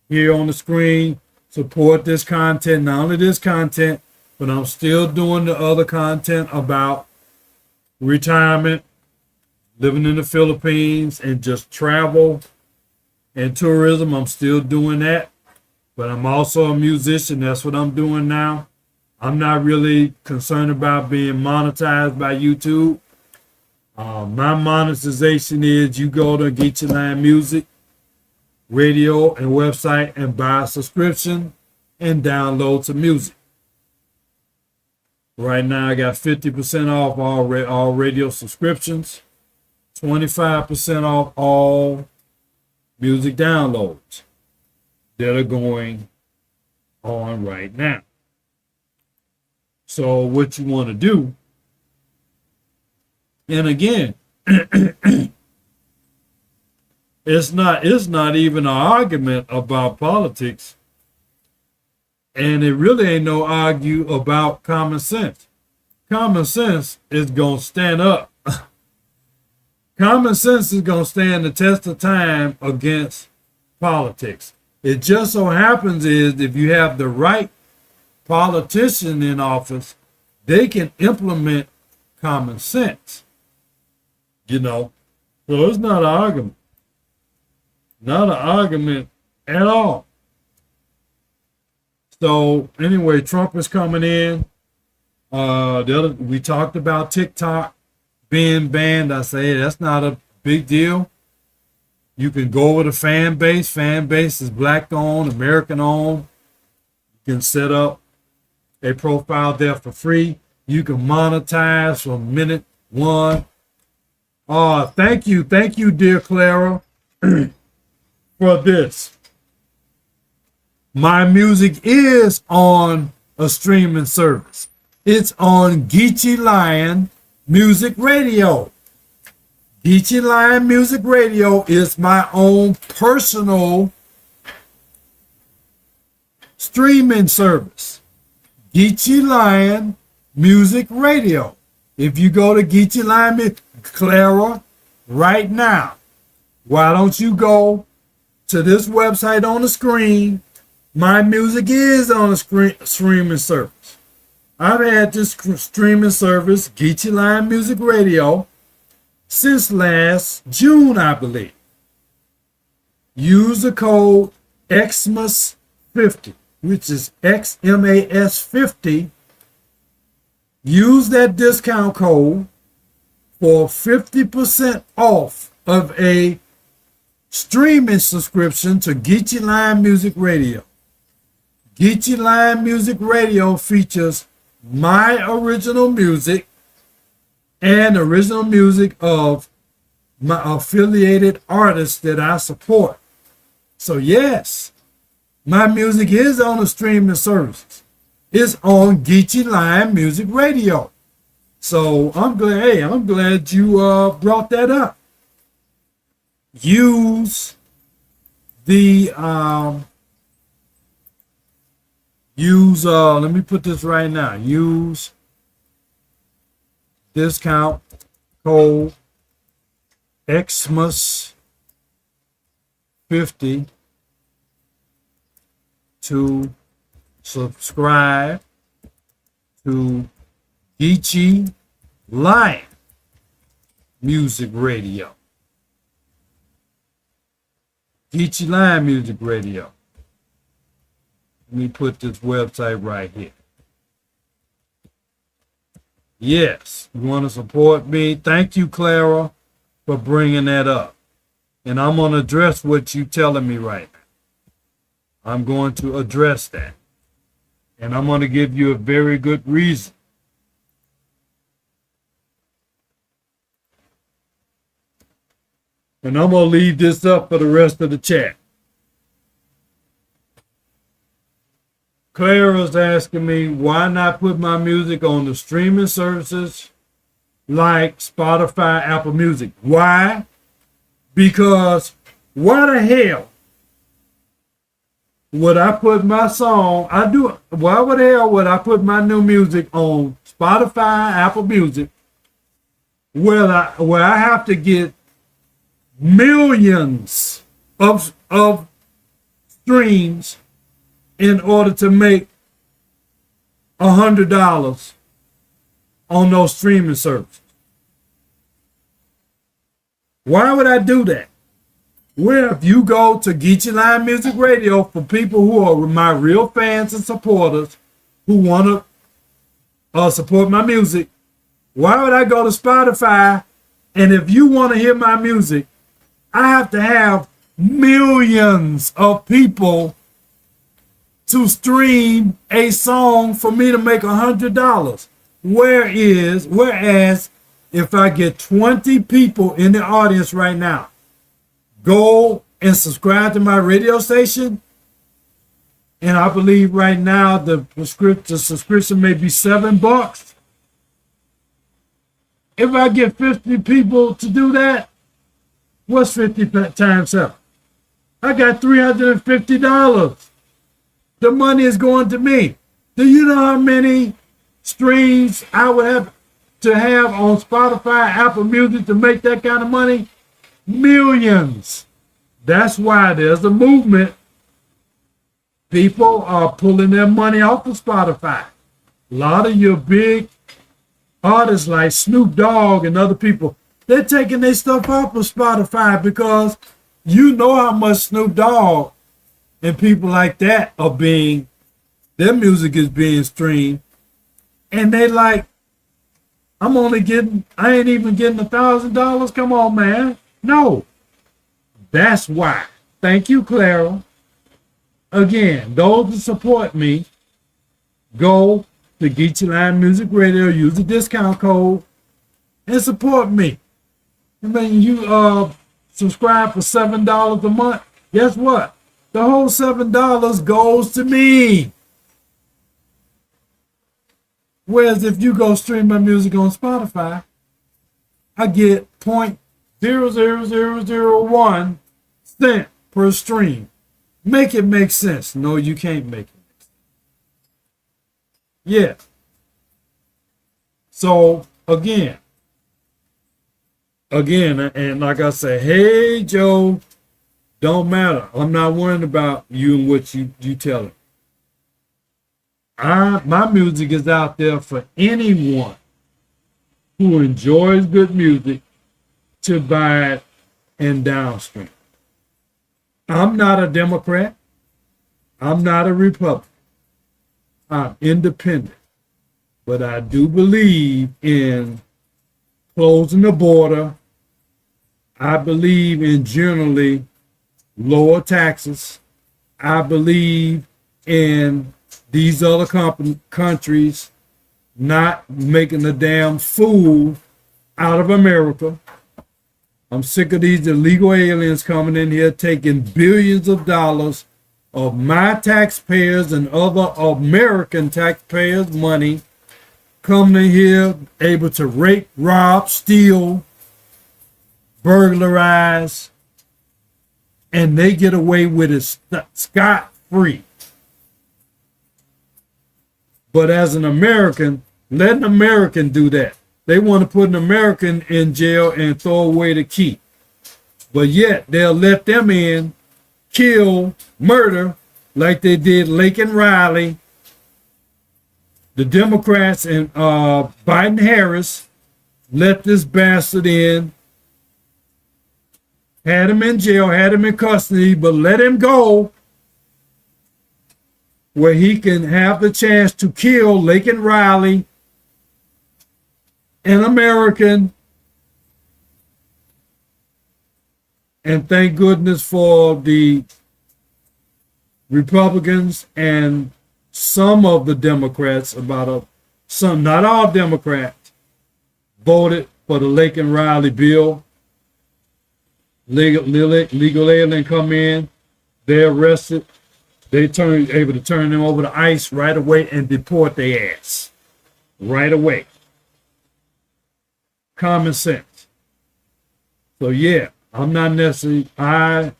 here on the screen. Support this content, not only this content, but I'm still doing the other content about retirement, living in the Philippines, and just travel and tourism. I'm still doing that, but I'm also a musician. That's what I'm doing now. I'm not really concerned about being monetized by YouTube. My monetization is you go to Geechee Line Music radio and website and buy a subscription and download some music. Right now I got 50% off all radio subscriptions, 25% off all music downloads that are going on right now. So what you want to do, and again, it's not even an argument about politics, and it really ain't no argue about common sense. Common sense is gonna stand up. Common sense is gonna stand the test of time against politics. It just so happens is if you have the right politician in office, they can implement common sense. So it's not an argument. Not an argument at all. So anyway, Trump is coming in. We talked about TikTok being banned. I say that's not a big deal. You can go with a fan base. Fan base is black owned, American owned. You can set up a profile there for free. You can monetize from minute one. Thank you, dear Clara, for this. My music is on a streaming service. It's on Geechee Lion Music Radio. Geechee Lion Music Radio is my own personal streaming service. Geechee Lion Music Radio. If you go to Geechee Lion, Clara, right now, why don't you go to this website on the screen? My music is on a streaming service. I've had this streaming service, Geechee Lion Music Radio, since last June, I believe. Use the code XMAS50, which is XMAS50. Use that discount code for 50% off of a streaming subscription to Geechee Lion Music Radio. Geechee Lion Music Radio features my original music and original music of my affiliated artists that I support. So yes, my music is on the streaming services. It's on Geechee Lion Music Radio. So I'm glad you brought that up. Use the let me put this right now. Use discount code XMAS50 to subscribe to Geechee Lion Music Radio. Geechee Lion Music Radio. Let me put this website right here. Yes, you want to support me? Thank you, Clara, for bringing that up. And I'm going to address what you're telling me right now. I'm going to address that. And I'm going to give you a very good reason. And I'm going to leave this up for the rest of the chat. Clara's asking me why not put my music on the streaming services like Spotify, Apple Music. Why? Because why the hell would I put my song? Why the hell would I put my new music on Spotify, Apple Music, where I have to get millions of streams in order to make $100 on those streaming services? Why would I do that? Well, if you go to Geechee Line Music Radio, for people who are my real fans and supporters who want to support my music, why would I go to Spotify? And if you want to hear my music, I have to have millions of people to stream a song for me to make $100. Whereas if I get 20 people in the audience right now, go and subscribe to my radio station, and I believe right now the subscription may be $7. If I get 50 people to do that, what's 50 times 7? I got $350. The money is going to me. Do you know how many streams I would have to have on Spotify, Apple Music to make that kind of money? Millions. That's why there's a movement. People are pulling their money off of Spotify. A lot of your big artists like Snoop Dogg and other people, they're taking their stuff off of Spotify because you know how much Snoop Dogg and people like that are their music is being streamed. And they like, I ain't even getting $1,000. Come on, man. No. That's why. Thank you, Clara. Again, those that support me, go to Geechee Line Music Radio, use the discount code, and support me. I mean, you subscribe for $7 a month. Guess what? The whole $7 goes to me. Whereas if you go stream my music on Spotify, I get 0.00001 cent per stream. Make it make sense. No, you can't make it make sense. Yeah. So again, and like I say, hey Joe, don't matter. I'm not worrying about you and what you tell it. My music is out there for anyone who enjoys good music to buy it and downstream. I'm not a Democrat. I'm not a Republican. I'm independent. But I do believe in closing the border. I believe in generally lower taxes. I believe in these other countries not making a damn fool out of America. I'm sick of these illegal aliens coming in here taking billions of dollars of my taxpayers and other American taxpayers' money, coming in here able to rape, rob, steal, burglarize, and they get away with it scot-free. But as an American, let an American do that. They want to put an American in jail and throw away the key. But yet they'll let them in, kill, murder, like they did Laken Riley, the Democrats and Biden Harris let this bastard in, had him in jail, had him in custody, but let him go where he can have the chance to kill Laken Riley, an American, and thank goodness for the Republicans and some of the Democrats, some, not all Democrats, voted for the Laken Riley bill. Legal alien come in, they're arrested, they able to turn them over to ICE right away and deport their ass right away. Common sense. So yeah, I'm not necessarily. I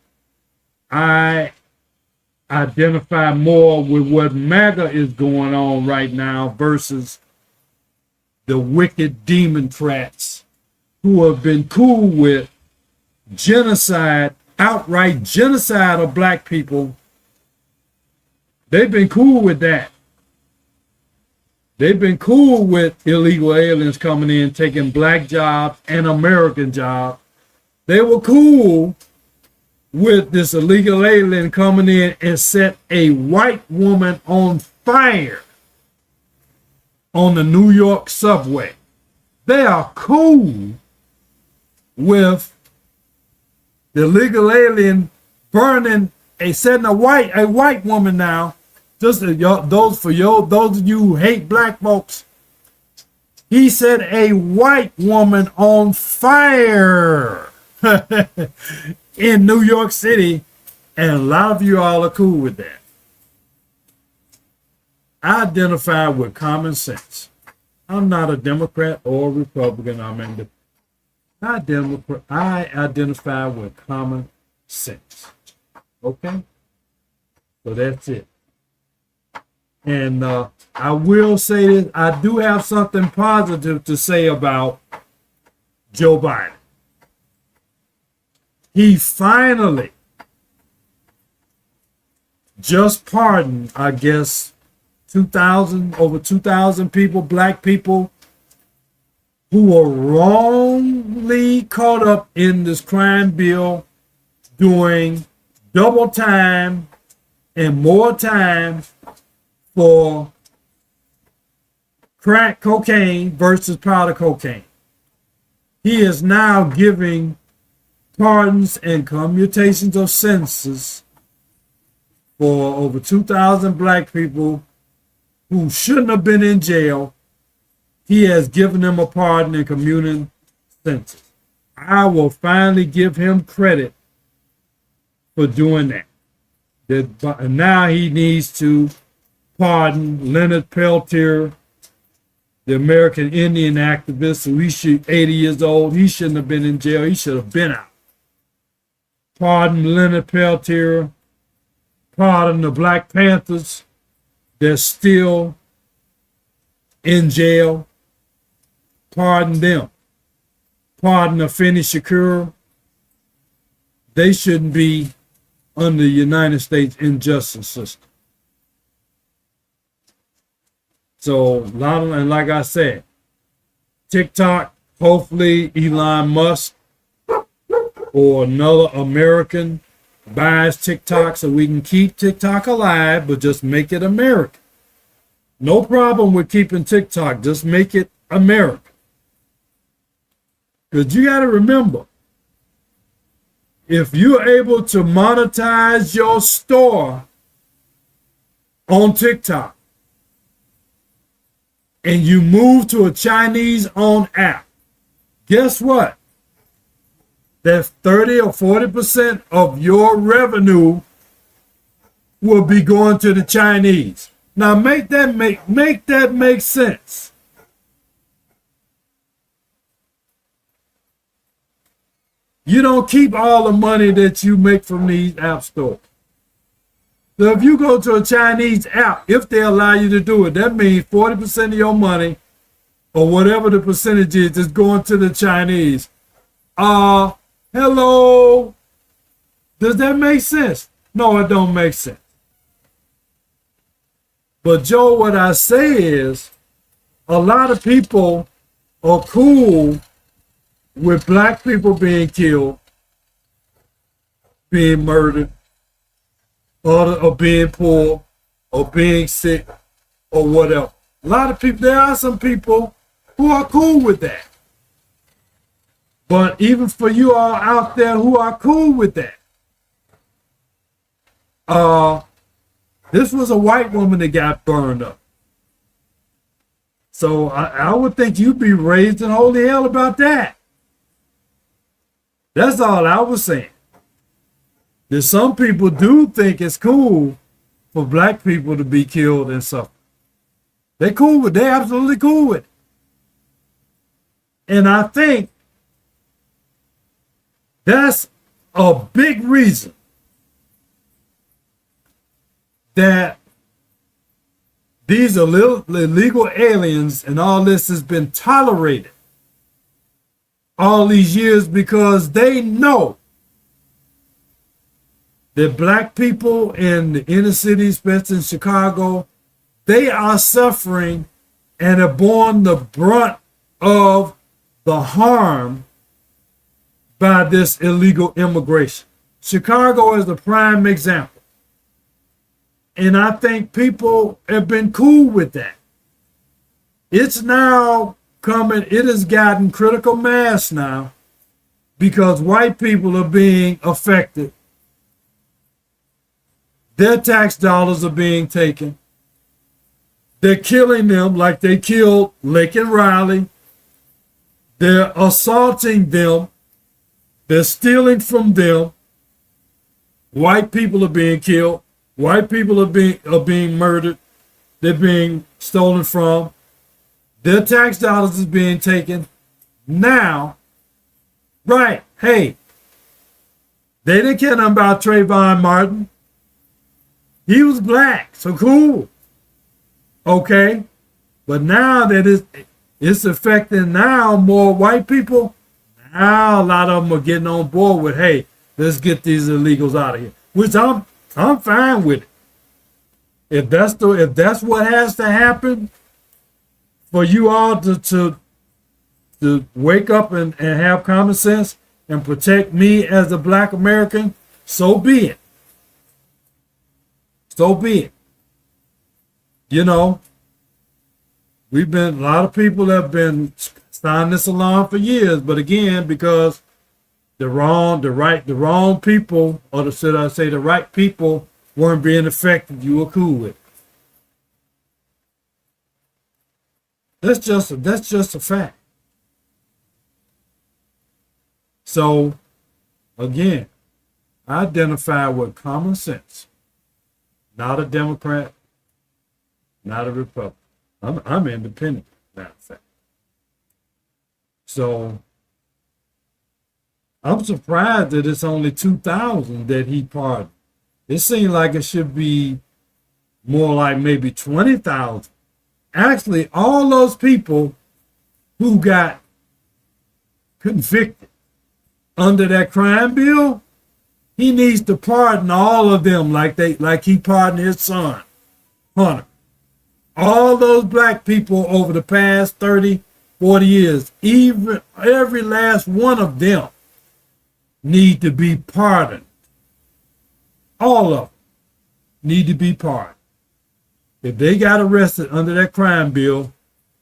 identify more with what MAGA is going on right now versus the wicked Democrats who have been cool with genocide, outright genocide of black people. They've been cool with that. They've been cool with illegal aliens coming in, taking black jobs and American jobs. They were cool with this illegal alien coming in and set a white woman on fire on the New York subway. They are cool with the illegal alien burning setting a white woman now. Just those of you who hate black folks, he set a white woman on fire in New York City, and a lot of you all are cool with that. I identify with common sense. I'm not a Democrat or a Republican. I identify with common sense. Okay? So that's it. And I will say this, I do have something positive to say about Joe Biden. He finally just pardoned, I guess, over 2,000 people, black people, who were wrongly caught up in this crime bill doing double time and more time for crack cocaine versus powder cocaine. He is now giving pardons and commutations of sentences for over 2,000 black people who shouldn't have been in jail. He has given them a pardon and commuting sentences. I will finally give him credit for doing that. Now he needs to pardon Leonard Peltier, the American Indian activist who 80 years old. He shouldn't have been in jail. He should have been out. Pardon Leonard Peltier. Pardon the Black Panthers. They're still in jail. Pardon them. Pardon Afeni Shakur. They shouldn't be under the United States injustice system. So, and like I said, TikTok, hopefully Elon Musk or another American buys TikTok so we can keep TikTok alive, but just make it American. No problem with keeping TikTok, just make it American. Because you got to remember, if you're able to monetize your store on TikTok and you move to a Chinese-owned app, guess what? That 30 or 40% of your revenue will be going to the Chinese. Now make that make sense. You don't keep all the money that you make from these app stores. So if you go to a Chinese app, if they allow you to do it, that means 40% of your money, or whatever the percentage is going to the Chinese. Hello? Does that make sense? No, it don't make sense. But Joe, what I say is, a lot of people are cool with black people being killed, being murdered, or being poor, or being sick, or whatever. A lot of people, there are some people who are cool with that. But even for you all out there who are cool with that, this was a white woman that got burned up. So I would think you'd be raised in holy hell about that. That's all I was saying. That some people do think it's cool for black people to be killed and suffer. They cool with it. They absolutely cool with it. And I think that's a big reason that these illegal aliens and all this has been tolerated all these years, because they know that black people in the inner city, especially in Chicago, they are suffering and have borne the brunt of the harm by this illegal immigration. Chicago is a prime example. And I think people have been cool with that. It's now coming, it has gotten critical mass now, because white people are being affected. Their tax dollars are being taken. They're killing them like they killed Lake and Riley. They're assaulting them. They're stealing from them. White people are being killed. White people are being murdered. They're being stolen from. Their tax dollars is being taken. Now, right, hey, they didn't care nothing about Trayvon Martin. He was black, so cool. Okay, but now that it's affecting now more white people, now a lot of them are getting on board with, hey, let's get these illegals out of here. Which I'm fine with it. If that's what has to happen for you all to wake up and have common sense and protect me as a black American, so be it. So be it. You know, a lot of people have been signing this along for years, but again, because the wrong people, or should I say the right people, weren't being affected, you were cool with it. That's just a fact. So, again, I identify with common sense. Not a Democrat, not a Republican. I'm independent, matter of fact. So I'm surprised that it's only 2,000 that he pardoned. It seemed like it should be more like maybe 20,000. Actually, all those people who got convicted under that crime bill, he needs to pardon all of them like he pardoned his son, Hunter. All those black people over the past 30, 40 years, even every last one of them need to be pardoned. All of them need to be pardoned. If they got arrested under that crime bill,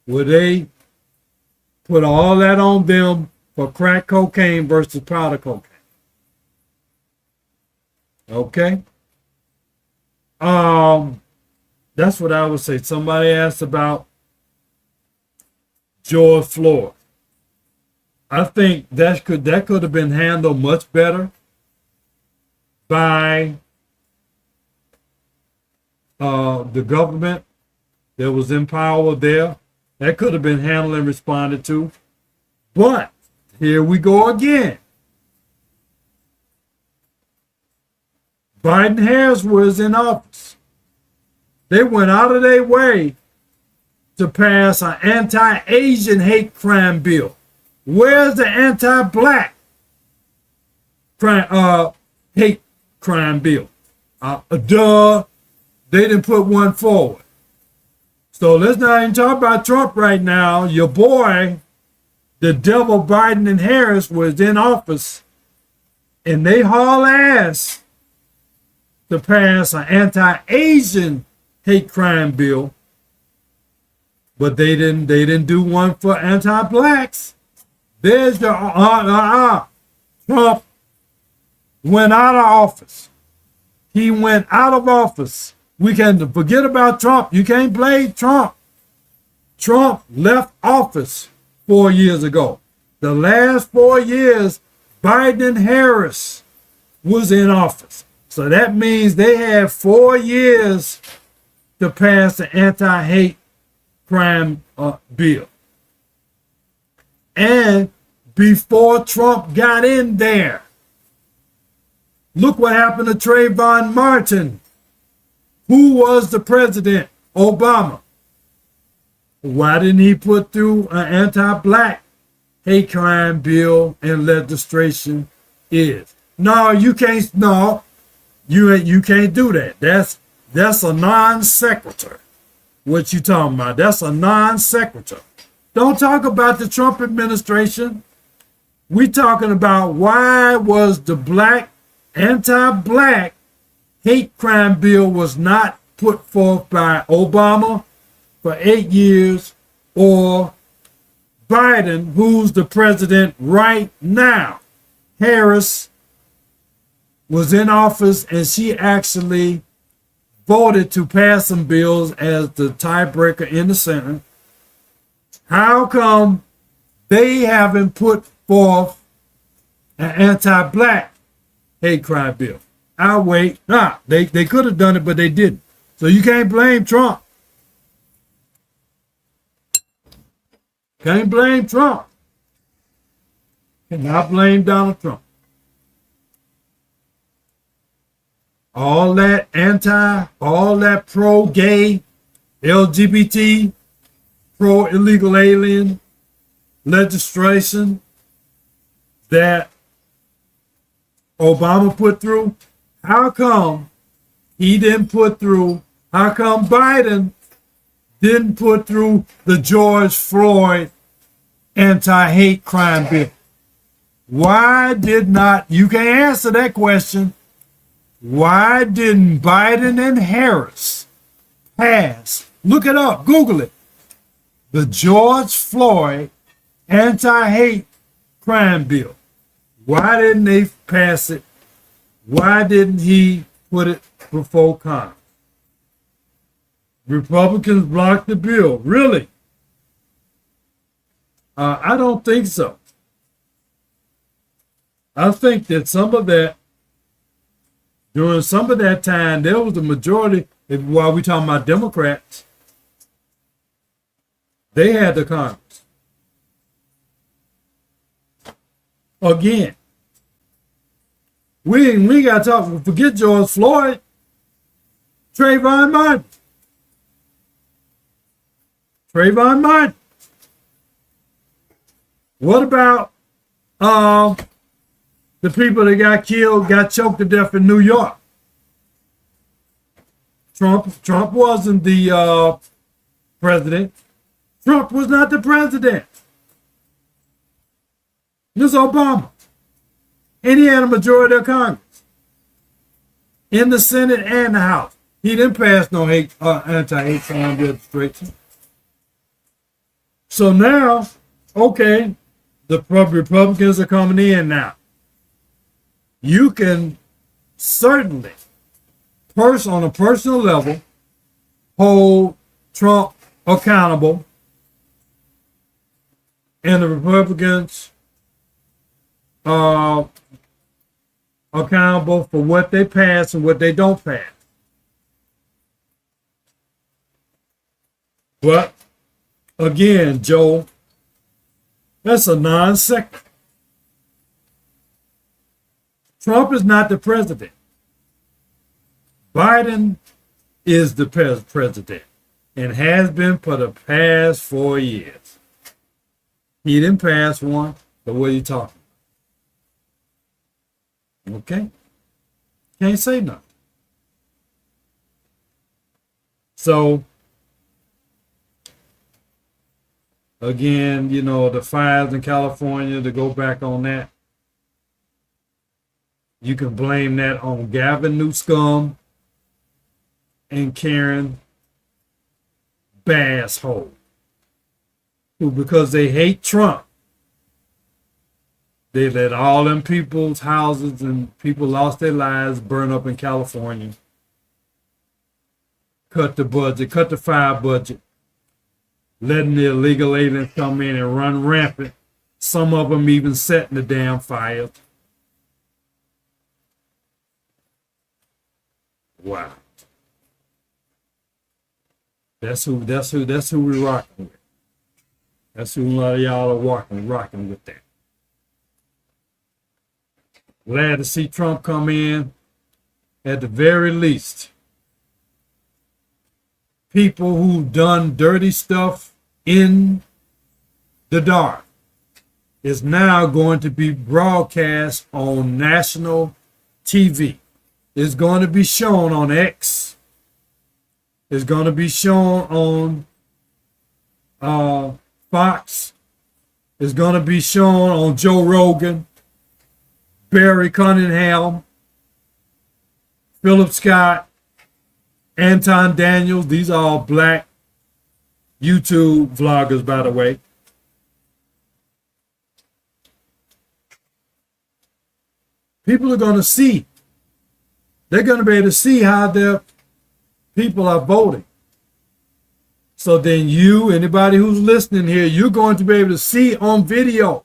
will they put all that on them for crack cocaine versus powder cocaine? Okay. That's what I would say. Somebody asked about George Floyd. I think that could have been handled much better by the government that was in power there. That could have been handled and responded to. But here we go again. Biden-Harris was in office. They went out of their way to pass an anti-Asian hate crime bill. Where's the anti-black hate crime bill? They didn't put one forward. So let's not even talk about Trump right now. Your boy, the devil Biden and Harris, was in office, and they haul ass to pass an anti-Asian hate crime bill, but they didn't do one for anti-blacks. There's your Trump went out of office. He went out of office. We can forget about Trump. You can't blame Trump. Trump left office 4 years ago. The last 4 years, Biden and Harris was in office. So that means they had 4 years to pass the anti-hate crime bill. And before Trump got in there, look what happened to Trayvon Martin. Who was the president? Obama. Why didn't he put through an anti-black hate crime bill and legislation? No, you can't. No, you can't do that. That's a non sequitur. What you talking about? That's a non sequitur. Don't talk about the Trump administration. We talking about why was the anti-black hate crime bill was not put forth by Obama for 8 years, or Biden, who's the president right now. Harris was in office and she actually voted to pass some bills as the tiebreaker in the Senate. How come they haven't put forth an anti-black hate crime bill? I'll wait. They could have done it, but they didn't. So you can't blame Trump. Can't blame Trump. Cannot blame Donald Trump. All that pro-gay, LGBT, pro-illegal alien legislation that Obama put through, how come he didn't put through, how come Biden didn't put through the George Floyd anti-hate crime bill? Why did not, you can answer that question, why didn't Biden and Harris pass, look it up, Google it, the George Floyd anti-hate crime bill? Why didn't they pass it? Why didn't he put it before Congress? Republicans blocked the bill. Really? I don't think so. I think that during some of that time, there was a majority, while we're talking about Democrats, they had the Congress. Again, we got to talk, forget George Floyd, Trayvon Martin. Trayvon Martin. What about the people that got killed, got choked to death in New York? Trump wasn't the president. Trump was not the president. It was Obama. And he had a majority of Congress in the Senate and the House. He didn't pass no anti-hate crime legislation. So now, okay, the Republicans are coming in now. You can certainly, on a personal level, hold Trump accountable, and the Republicans accountable for what they pass and what they don't pass. But again, Joe, that's a non sequitur. Trump is not the president. Biden is the president and has been for the past 4 years. He didn't pass one, but what are you talking about? Okay? Can't say nothing. So, again, the fires in California, to go back on that, you can blame that on Gavin Newsom and Karen Basshole, who, because they hate Trump, they let all them people's houses and people lost their lives burn up in California. Cut the budget, cut the fire budget, letting the illegal aliens come in and run rampant. Some of them even setting the damn fires. Wow. That's who we're rocking with. That's who a lot of y'all are rocking with that. Glad to see Trump come in. At the very least, people who've done dirty stuff in the dark is now going to be broadcast on national TV. It's going to be shown on X. It's going to be shown on Fox. It's going to be shown on Joe Rogan, Barry Cunningham, Philip Scott, Anton Daniels. These are all black YouTube vloggers, by the way. People are going to see. They're going to be able to see how their people are voting. So then you, anybody who's listening here, you're going to be able to see on video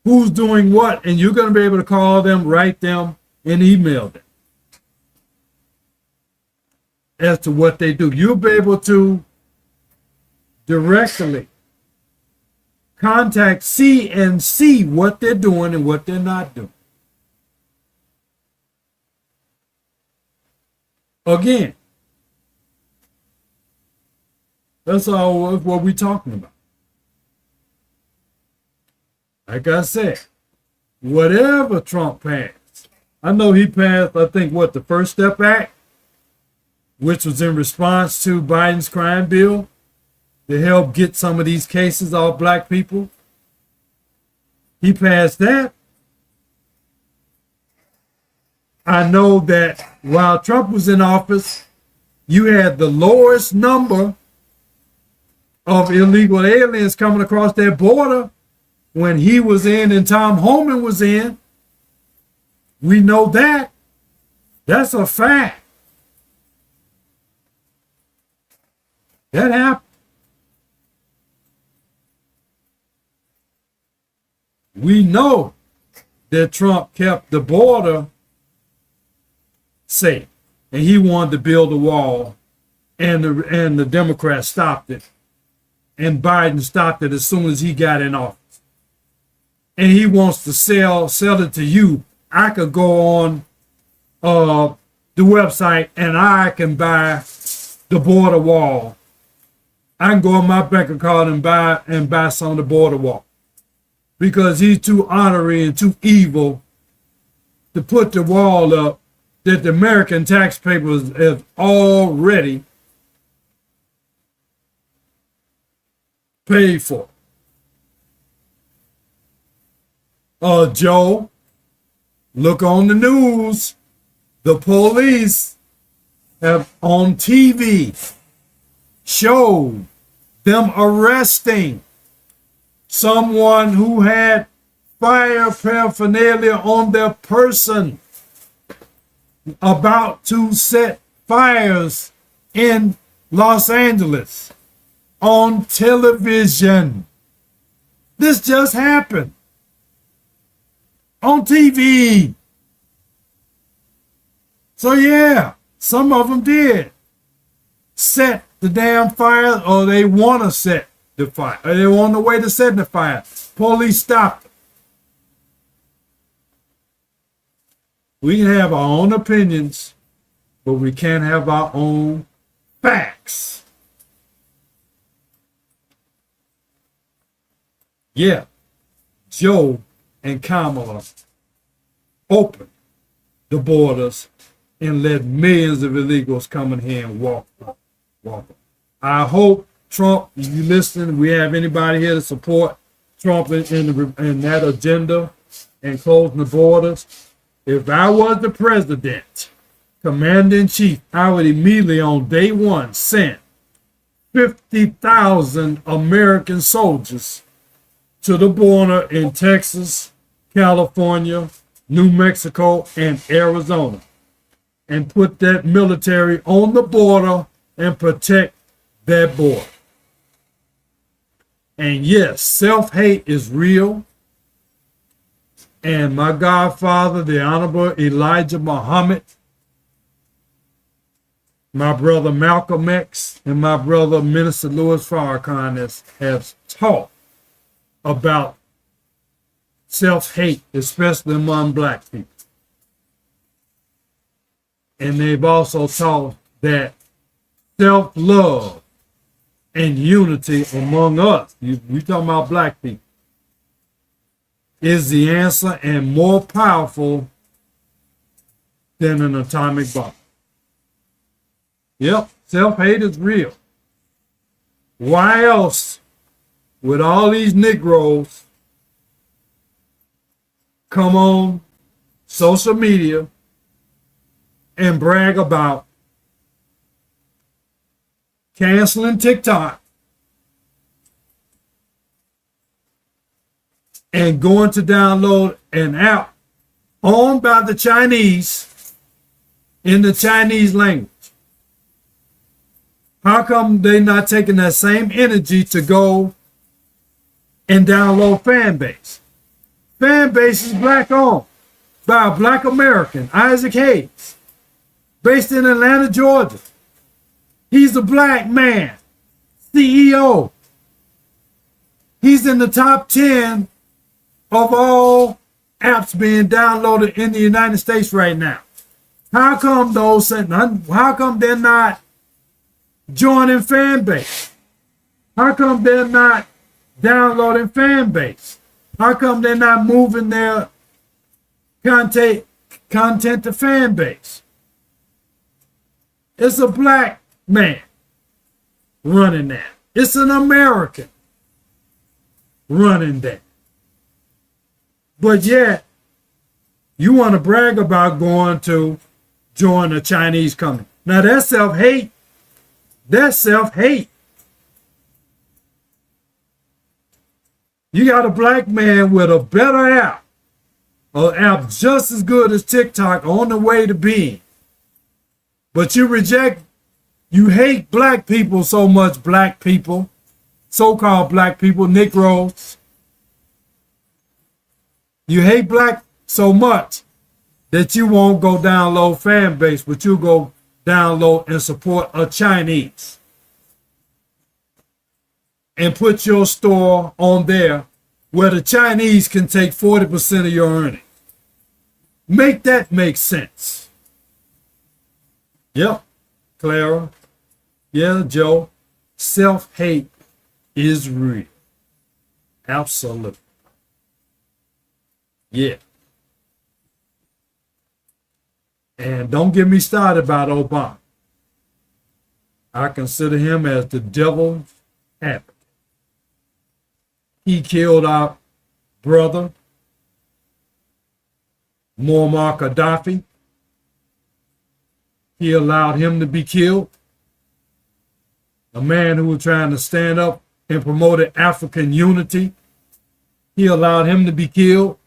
who's doing what, and you're going to be able to call them, write them, and email them as to what they do. You'll be able to directly contact, see what they're doing and what they're not doing. Again, that's all what we're talking about. Like I said, whatever Trump passed, I know he passed, I think, the First Step Act, which was in response to Biden's crime bill to help get some of these cases off black people. He passed that. I know that while Trump was in office, you had the lowest number of illegal aliens coming across that border when he was in and Tom Homan was in. We know that. That's a fact. That happened. We know that Trump kept the border safe, and he wanted to build a wall, and the Democrats stopped it, and Biden stopped it as soon as he got in office. And he wants to sell it to you. I could go on the website and I can buy the border wall. I can go on my bank account and buy some of the border wall, because he's too honorary and too evil to put the wall up that the American taxpayers have already paid for. Joe, look on the news. The police have on TV showed them arresting someone who had fire paraphernalia on their person, about to set fires in Los Angeles on television. This just happened on TV. So yeah, some of them did set the damn fire, or they want to set the fire, or they were on the way to setting the fire. Police stopped them. We can have our own opinions, but we can't have our own facts. Yeah, Joe and Kamala opened the borders and let millions of illegals come in here and walk. I hope Trump, if you listen, we have anybody here to support Trump in that agenda and closing the borders. If I was the president, commander-in-chief, I would immediately on day one send 50,000 American soldiers to the border in Texas, California, New Mexico, and Arizona, and put that military on the border and protect that border. And yes, self-hate is real. And my godfather, the Honorable Elijah Muhammad, my brother Malcolm X and my brother Minister Louis Farrakhan has taught about self-hate, especially among black people. And they've also taught that self-love and unity among us, we talking about black people, is the answer and more powerful than an atomic bomb. Yep, self-hate is real. Why else would all these Negroes come on social media and brag about canceling TikTok and going to download an app owned by the Chinese in the Chinese language? How come they not taking that same energy to go and download Fanbase? Fanbase is black owned by a black American, Isaac Hayes, based in Atlanta, Georgia. He's a black man, CEO. He's in the top 10 of all apps being downloaded in the United States right now. How come they're not joining Fanbase? How come they're not downloading Fanbase? How come they're not moving their content to Fanbase? It's a black man running that. It's an American running that. But yet, you want to brag about going to join a Chinese company. Now that's self-hate. That's self-hate. You got a black man with a better app, an app just as good as TikTok on the way to being. But you hate black people so much, black people, so-called black people, Negroes. You hate black so much that you won't go download Fanbase, but you go download and support a Chinese and put your store on there where the Chinese can take 40% of your earnings. Make that make sense. Yep, Clara. Yeah, Joe. Self-hate is real. Absolutely. Yeah. And don't get me started about Obama. I consider him as the devil's advocate. He killed our brother, Muammar Gaddafi. He allowed him to be killed. A man who was trying to stand up and promoted African unity. He allowed him to be killed.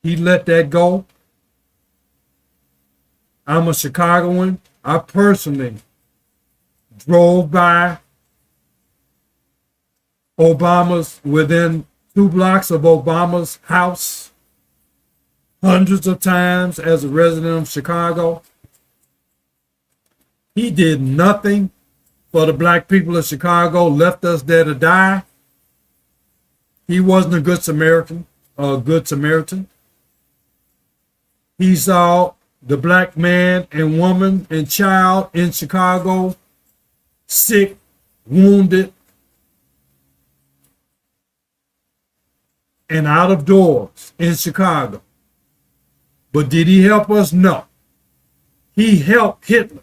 He let that go. I'm a Chicagoan. I personally drove by within 2 blocks of Obama's house hundreds of times as a resident of Chicago. He did nothing for the black people of Chicago, left us there to die. He wasn't a good Samaritan or a good Samaritan. He saw the black man and woman and child in Chicago sick, wounded, and out of doors in Chicago. But did he help us? No. He helped Hitler.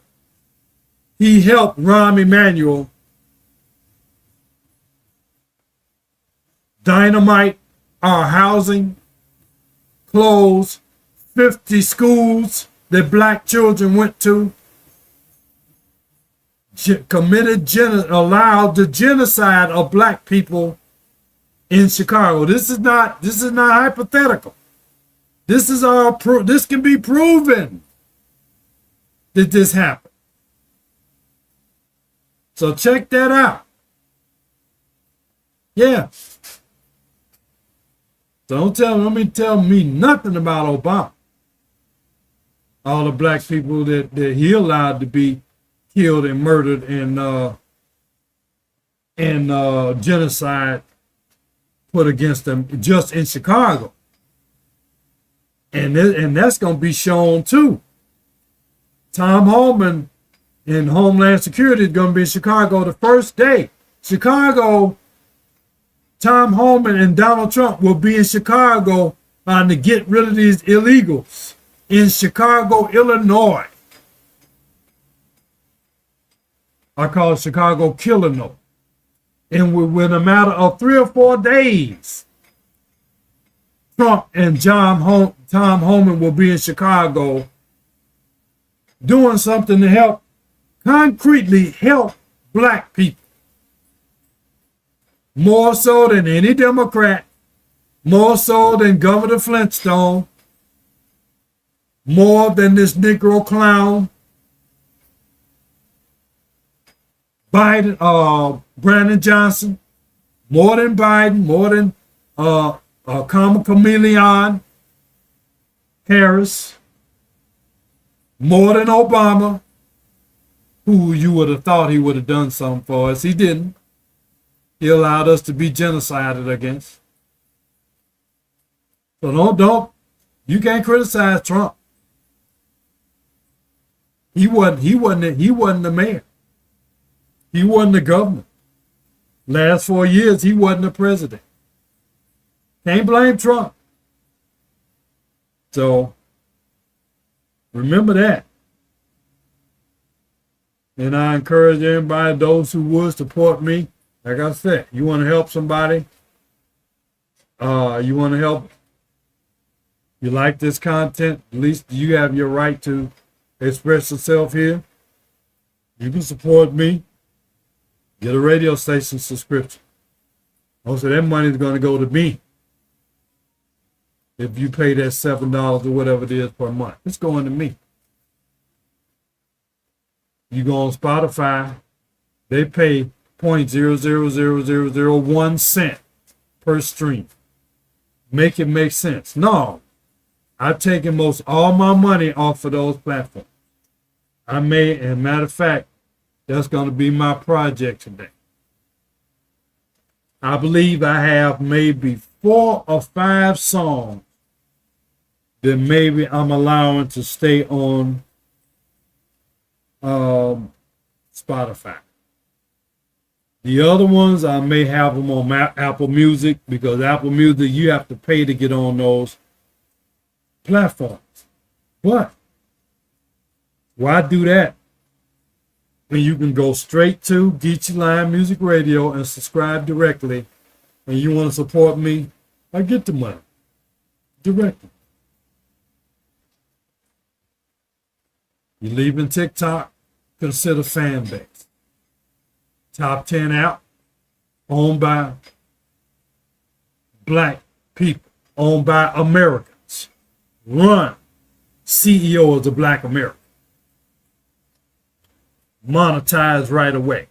He helped Rahm Emanuel dynamite our housing, close 50 schools that black children went to, allowed the genocide of black people in Chicago. This is not hypothetical. This is all this can be proven that this happened. So check that out. Yeah. So don't tell me nothing about Obama. all the black people that he allowed to be killed and murdered and genocide put against them just in Chicago. And that's going to be shown too. Tom Homan in Homeland Security is going to be in Chicago the first day. Chicago, Tom Homan and Donald Trump will be in Chicago trying to get rid of these illegals in Chicago, Illinois. I call it Chicago Killinois. And within a matter of 3 or 4 days, Trump and Tom Homan will be in Chicago doing something to help, concretely help black people. More so than any Democrat, more so than Governor Flintstone, more than this Negro clown, Biden, Brandon Johnson, more than Biden, more than Kamala Harris, more than Obama, who you would have thought he would have done something for us. He didn't. He allowed us to be genocided against. So don't, you can't criticize Trump. He wasn't the mayor. He wasn't the governor. Last 4 years, he wasn't the president. Can't blame Trump. So remember that. And I encourage everybody, those who would support me, like I said, you want to help somebody, you want to help, you like this content, at least you have your right to express yourself here. You can support me. Get a radio station subscription. Most of that money is going to go to me. If you pay that $7 or whatever it is per month, it's going to me. You go on Spotify, they pay 0.000001 cent per stream. Make it make sense. No, I've taken most all my money off of those platforms. As a matter of fact, that's going to be my project today. I believe I have maybe 4 or 5 songs that maybe I'm allowing to stay on Spotify. The other ones, I may have them on Apple Music, because Apple Music, you have to pay to get on those platforms. But why do that? And you can go straight to Geechee Line Music Radio and subscribe directly. And you want to support me, I get the money directly. You're leaving TikTok, consider fan base. Top 10 out, owned by black people, owned by Americans. Run, CEO of the Black America. Monetize right away.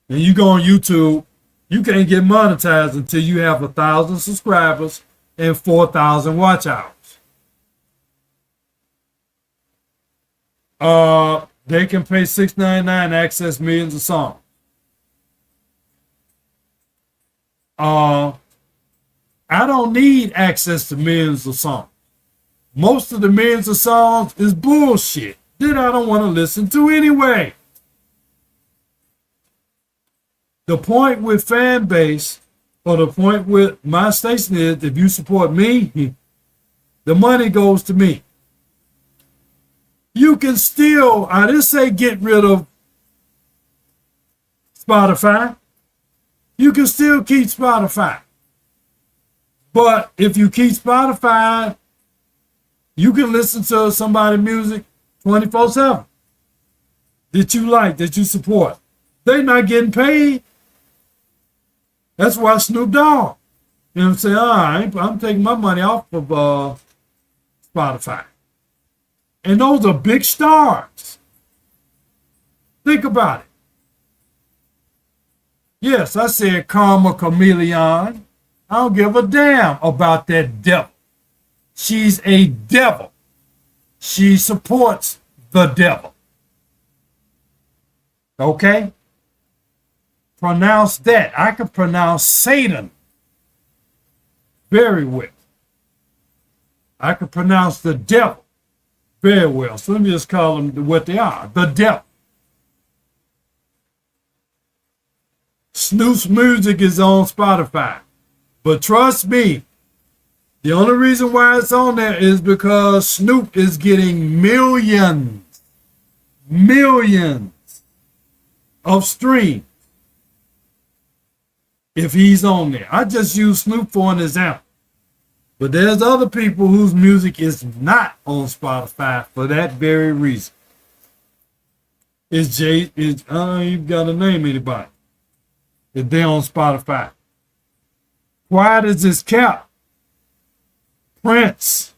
And you go on YouTube, you can't get monetized until you have 1,000 subscribers and 4,000 watch hours. They can pay $6.99 to access millions of songs. I don't need access to millions of songs. Most of the millions of songs is bullshit that I don't want to listen to anyway. The point with fan base, or the point with my station, is if you support me, the money goes to me. You can still, I didn't say get rid of Spotify. You can still keep Spotify. But if you keep Spotify, you can listen to somebody's music 24/7 that you like, that you support. They're not getting paid. That's why Snoop Dogg, you know what I'm saying? I'm taking my money off of Spotify. And those are big stars. Think about it. Yes, I said Karma Chameleon. I don't give a damn about that devil. She's a devil. she supports the devil. Okay? Pronounce that. I can pronounce Satan very well. I can pronounce the devil very well. So let me just call them what they are. The devil. Snoop's music is on Spotify. But trust me, the only reason why it's on there is because Snoop is getting millions of streams if he's on there. I just use Snoop for an example. But there's other people whose music is not on Spotify for that very reason. I don't even got to name anybody. If they're on Spotify. Quiet as it's kept. Prince,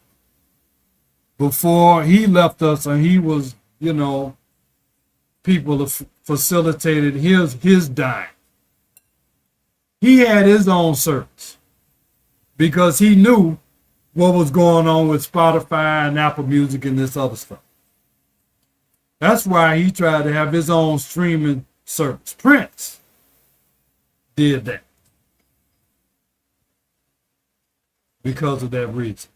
before he left us, and he was, people facilitated his dying. He had his own service because he knew what was going on with Spotify and Apple Music and this other stuff. That's why he tried to have his own streaming service. Prince did that because of that reason.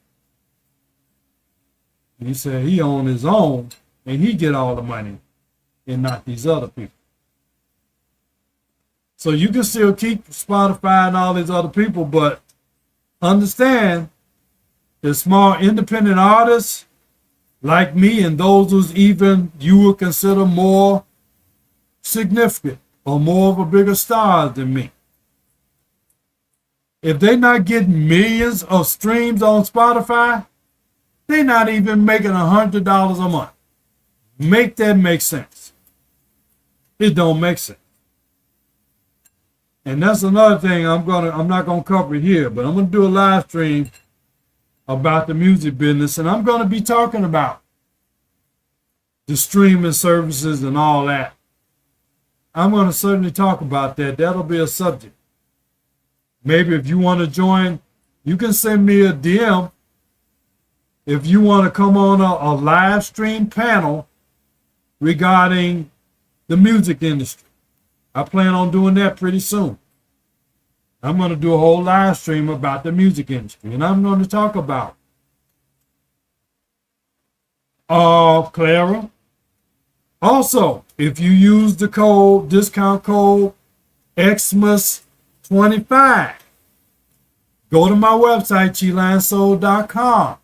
He said he owned his own and he get all the money and not these other people. So you can still keep Spotify and all these other people, but understand the small independent artists like me and those who's even you would consider more significant or more of a bigger star than me. If they're not getting millions of streams on Spotify, they're not even making $100 a month. Make that make sense. It don't make sense. And that's another thing I'm not gonna cover it here, but I'm gonna do a live stream about the music business, and I'm gonna be talking about the streaming services and all that. I'm gonna certainly talk about that. That'll be a subject. Maybe if you want to join, you can send me a DM if you want to come on a live stream panel regarding the music industry. I plan on doing that pretty soon. I'm going to do a whole live stream about the music industry, and I'm going to talk about Clara. Also, if you use the discount code Xmas25, go to my website, cheelansoul.com.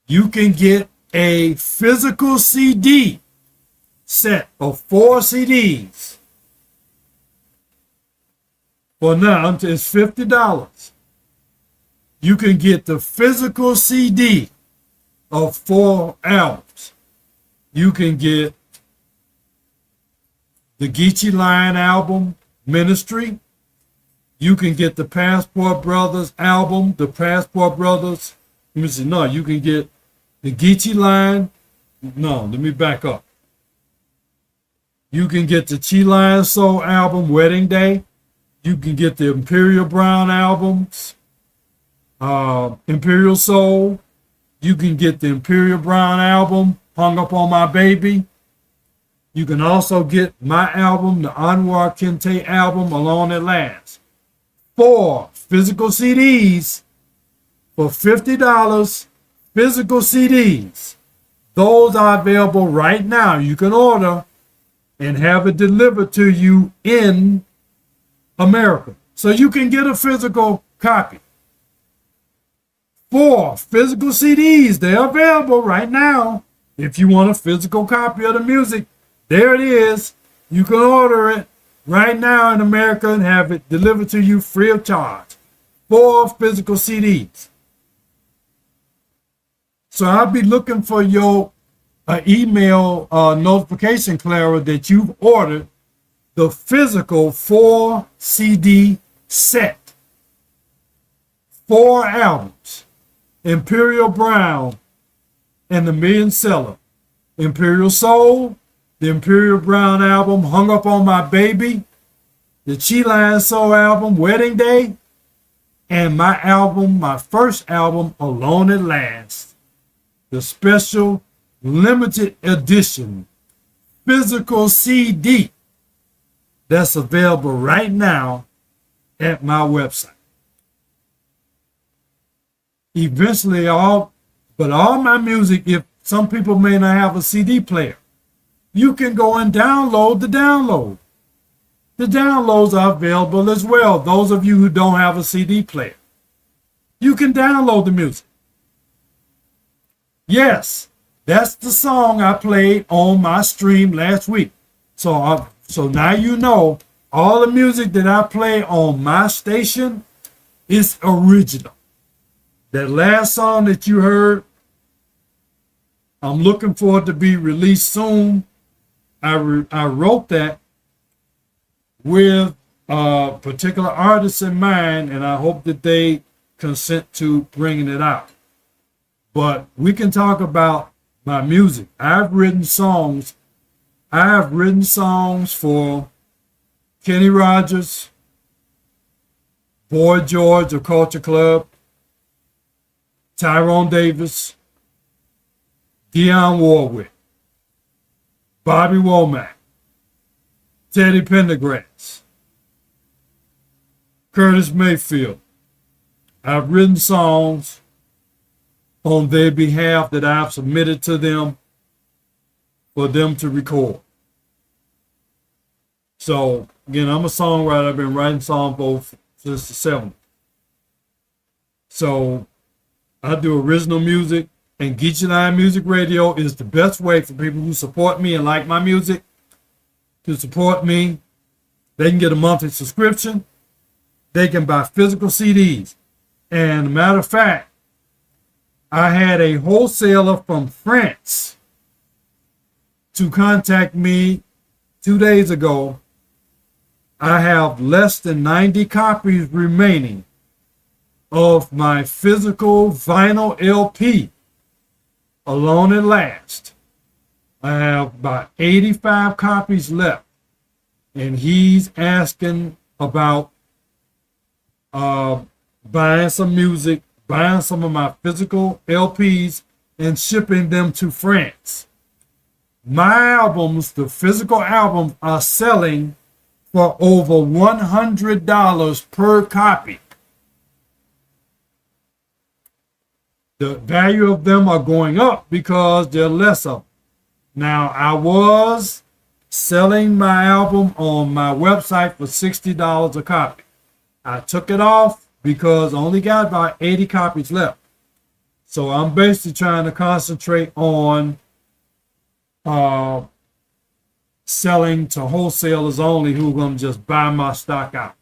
You can get a physical CD set of 4 CDs. For now, it's $50. You can get the physical CD of 4 albums. You can get the Geechee line album, Ministry. You can get the Passport Brothers album, the Passport Brothers. Let me see. No, you can get the Geechee line. No, let me back up. You can get the Chi Lion Soul album, Wedding Day. You can get the Imperial Brown albums, Imperial Soul. You can get the Imperial Brown album, Hung Up on My Baby. You can also get my album, the Anwar Kente album, Alone at Last. 4 physical CDs for $50, physical CDs. Those are available right now. You can order and have it delivered to you in America. So you can get a physical copy. 4 physical CDs. They're available right now. If you want a physical copy of the music, there it is. You can order it right now in America and have it delivered to you free of charge. 4 physical CDs. So I'll be looking for your email notification, Clara, that you've ordered the physical 4 CD set. 4 albums. Imperial Brown and the Million Seller. Imperial Soul, the Imperial Brown album, Hung Up on My Baby, the Chi Lion Soul album, Wedding Day, and my album, my first album, Alone at Last. the special limited edition physical CD that's available right now at my website. Eventually, all my music, if some people may not have a CD player, you can go and download the download. The downloads are available as well. Those of you who don't have a CD player, you can download the music. Yes, that's the song I played on my stream last week. So now you know all the music that I play on my station is original. That last song that you heard, I'm looking for it to be released soon. I wrote that with a particular artist in mind, and I hope that they consent to bringing it out. But we can talk about my music. I've written songs for Kenny Rogers, Boy George of Culture Club, Tyrone Davis, Dionne Warwick, Bobby Womack, Teddy Pendergrass, Curtis Mayfield. I've written songs on their behalf that I've submitted to them for them to record. So, again, I'm a songwriter. I've been writing songs both since the 70s. So, I do original music, and Geechee Music Radio is the best way for people who support me and like my music to support me. They can get a monthly subscription. They can buy physical CDs. And a matter of fact, I had a wholesaler from France to contact me 2 days ago. I have less than 90 copies remaining of my physical vinyl LP, Alone at Last. I have about 85 copies left, and he's asking about buying some music, buying some of my physical LPs, and shipping them to France. My albums, the physical albums, are selling for over $100 per copy. The value of them are going up because there are less of them. Now, I was selling my album on my website for $60 a copy. I took it off because I only got about 80 copies left. So I'm basically trying to concentrate on selling to wholesalers only who are going to just buy my stock out,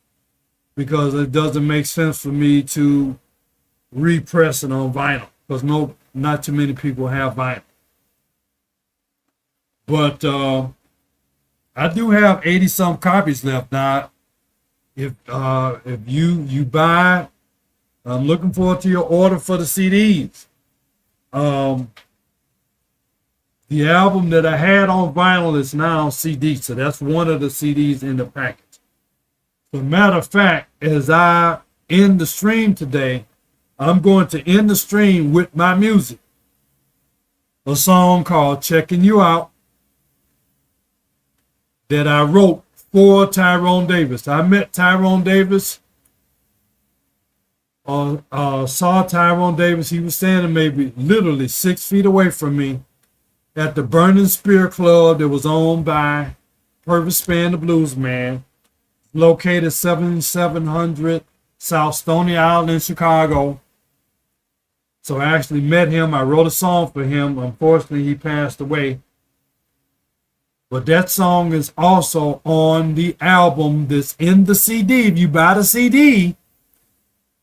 because it doesn't make sense for me to repress it on vinyl, because not too many people have vinyl. But I do have 80 some copies left. Now, if you buy, I'm looking forward to your order for the CDs. The album that I had on vinyl is now on CD, so that's one of the CDs in the package. As a matter of fact, as I end the stream today, I'm going to end the stream with my music. A song called Checking You Out that I wrote for Tyrone Davis. I met Tyrone Davis, saw Tyrone Davis. He was standing maybe literally 6 feet away from me at the Burning Spear Club that was owned by Purvis Spann the Blues Man, located 7700 South Stony Island in Chicago. So I actually met him. I wrote a song for him. Unfortunately, he passed away. But that song is also on the album that's in the CD. If you buy the CD,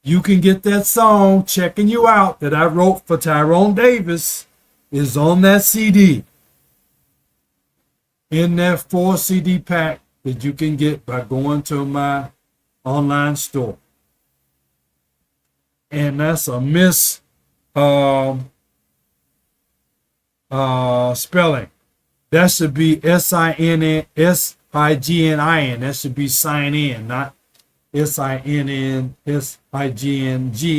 you can get that song, Checking You Out, that I wrote for Tyrone Davis, is on that CD. In that 4 CD pack that you can get by going to my online store. And that's a spelling. That should be S-I-G-N-I-N. That should be sign in, not S-I-N-N-S-I-G-N-G,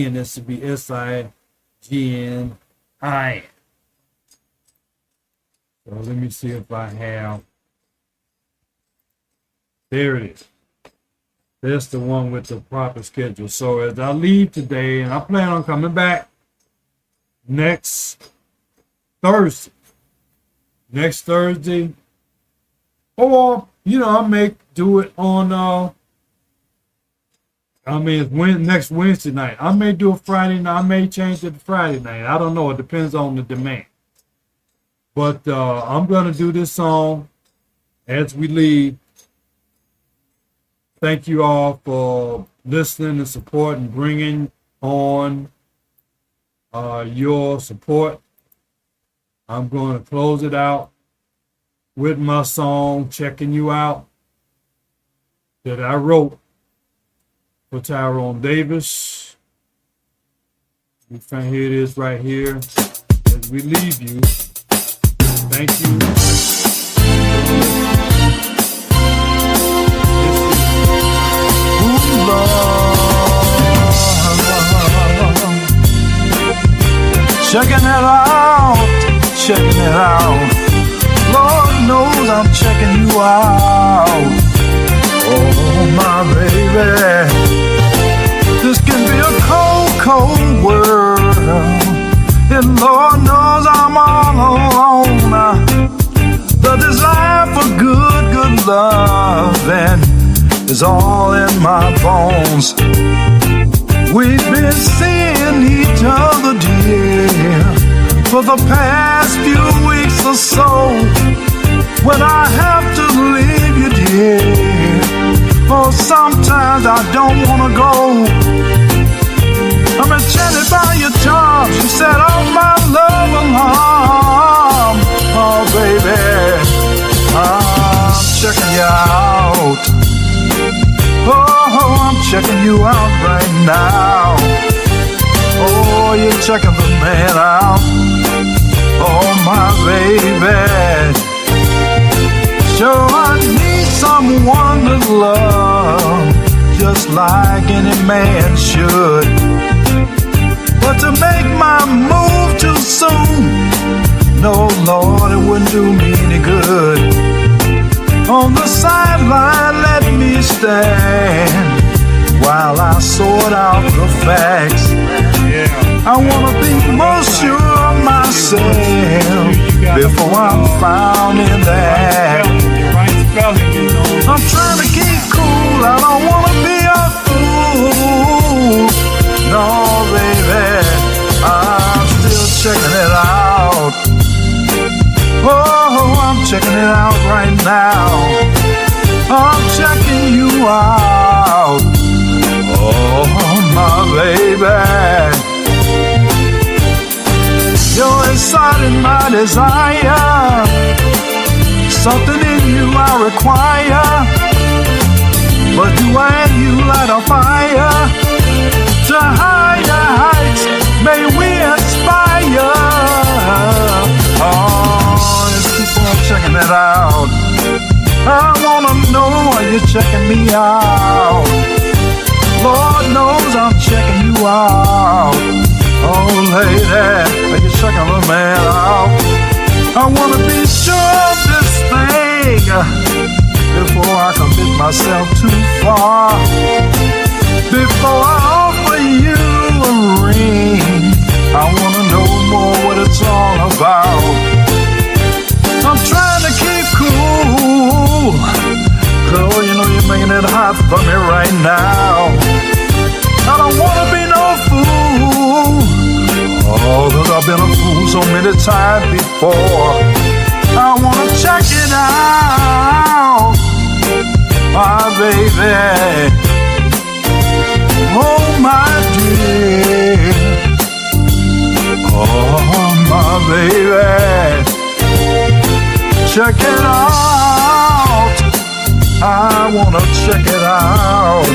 and that should be S-I-G-N-I-N. So let me see if I have. There it is. That's the one with the proper schedule. So as I leave today, and I plan on coming back next Thursday. Or, I may do it on, it's next Wednesday night. I may do a Friday night. I may change it to Friday night. I don't know. It depends on the demand. But I'm going to do this song as we leave. Thank you all for listening and support and bringing on your support. I'm going to close it out with my song, Checking You Out, that I wrote for Tyrone Davis. You can hear this right here as we leave you. Thank you. Checking it out. Lord knows I'm checking you out. Oh, my baby. This can be a cold, cold world. And Lord knows I'm all alone. The desire for good loving is all in my bones. We've been seeing each other, dear, for the past few weeks or so. When I have to leave you, dear, oh, sometimes I don't wanna go. I'm enchanted by your charms. You set off my love alarm. Oh, baby, I'm checking you out. Oh, I'm checking you out right now. Oh, you're checking the man out. Oh, my baby. Sure, I need someone to love, just like any man should. But to make my move too soon, no, Lord, it wouldn't do me any good. On the sideline, let me stand while I sort out the facts. I wanna be most sure of myself before I'm found in the act. I'm trying to keep cool, I don't wanna be a fool. No, baby, I'm still checking it out. Oh, I'm checking it out right now. I'm checking you out. Oh, my baby. You're inciting my desire. Something in you I require. But do I and you light a fire? To higher heights may we aspire. Oh, just keep on checking it out. I wanna know, are you checking me out? Lord knows I'm checking you out. Oh, lady, are you checking the man out? I wanna be sure of this thing before I commit myself too far. Before I offer you a ring, I wanna know more what it's all about. I'm trying to keep cool. Girl, you know you're making it hot for me right now. I don't wanna be no fool. Oh, 'cause I've been a fool so many times before. I wanna check it out, my baby. Oh, my dear. Oh, my baby. Check it out. I wanna check it out.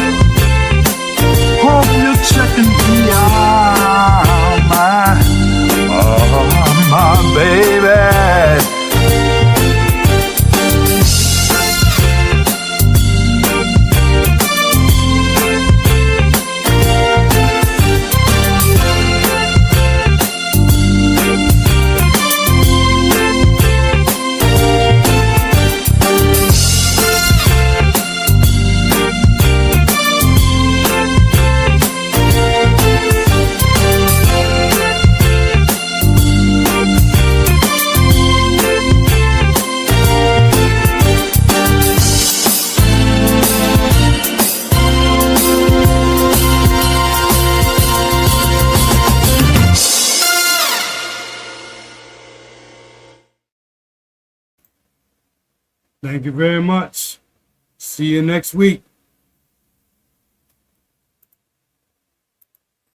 Hope you're checking me out, my baby. Thank you very much. See you next week.